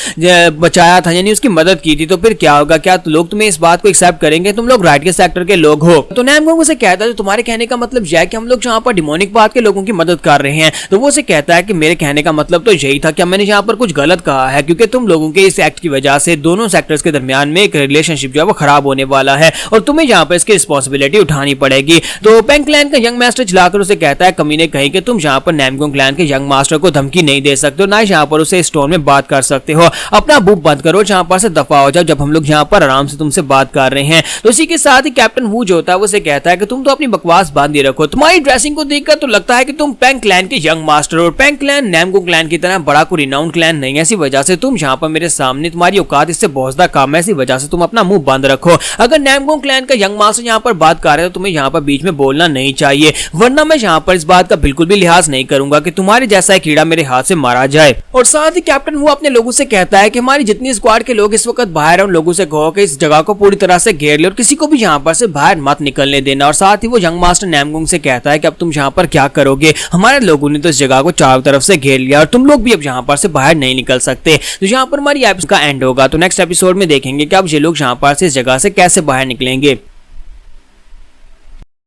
बचाया था, यानी उसकी मदद की थी, तो फिर क्या होगा? क्या लोग तुम्हें इस बात को एक्सेप्ट करेंगे? तुम लोग राइट के सेक्टर के लोग हो। तो नैमगोंग उसे कहता है, तो तुम्हारे कहने का मतलब यह है कि हम लोग यहाँ पर डिमोनिक पाथ के लोगों की मदद कर रहे हैं। तो वो उसे कहता है कि मेरे कहने का मतलब तो यही था, क्या मैंने यहाँ पर कुछ गलत कहा है? क्योंकि तुम लोगों के इस एक्ट की वजह से दोनों सेक्टर्स के दरमियान में एक रिलेशनशिप जो है वो खराब होने वाला है और तुम्हें यहाँ पर इसकी रिस्पॉन्सिबिलिटी उठानी पड़ेगी। तो पेंग क्लैन का यंग मास्टर चलाकर उसे कहता है, कमीने कहीं कि तुम यहाँ पर नैमगोंग क्लैन के यंग मास्टर को धमकी नहीं दे सकते हो, ना यहाँ पर उसे इस टोन में बात कर सकते हो। अपना बुक बंद करो, यहाँ पर से दफा हो जाओ, जब हम लोग यहाँ पर आराम से तुमसे बात कर रहे हैं। तो इसी के साथ ही कैप्टन वू जो होता है वो उसे कहता है कि तुम तो अपनी बकवास बांधी रखो, तुम्हारी ड्रेसिंग को देखकर तो लगता है कि तुम पेंग क्लैन के यंग मास्टर हो, और पेंग क्लैन नैमगोंग क्लैन की तरह बड़ा कोई रिनाउंड क्लैन नहीं है। इसी वजह से तुम यहाँ पर मेरे सामने, तुम्हारी औकात इससे बहुत ज्यादा कम है, इसी वजह से तुम अपना मुंह बंद रखो। अगर नैमगोंग क्लैन का यंग मास्टर यहाँ पर बात कर रहे हो तो तुम्हें यहाँ पर बीच में बोलना नहीं चाहिए, वरना मैं यहाँ पर इस बात का बिल्कुल भी लिहाज नहीं करूंगा कि तुम्हारे जैसा एक कीड़ा मेरे हाथ से मारा जाए। और साथ ही कैप्टन वो अपने लोगों से कहता है कि हमारी जितनी स्क्वाड के लोग इस वक्त बाहर हैं उन लोगों से कहो कि इस जगह को पूरी तरह से घेर ले और किसी को भी यहाँ पर से बाहर मत निकलने देना। और साथ ही वो यंग मास्टर नैमगोंग से कहता है कि अब तुम यहाँ पर क्या करोगे? हमारे लोगों ने तो इस जगह को चारों तरफ से घेर लिया और तुम लोग भी अब यहाँ पर से बाहर नहीं निकल सकते। तो यहाँ पर हमारी एपिसोड का एंड होगा। तो नेक्स्ट एपिसोड में देखेंगे कि अब ये लोग यहाँ पर से इस जगह से कैसे बाहर निकलेंगे।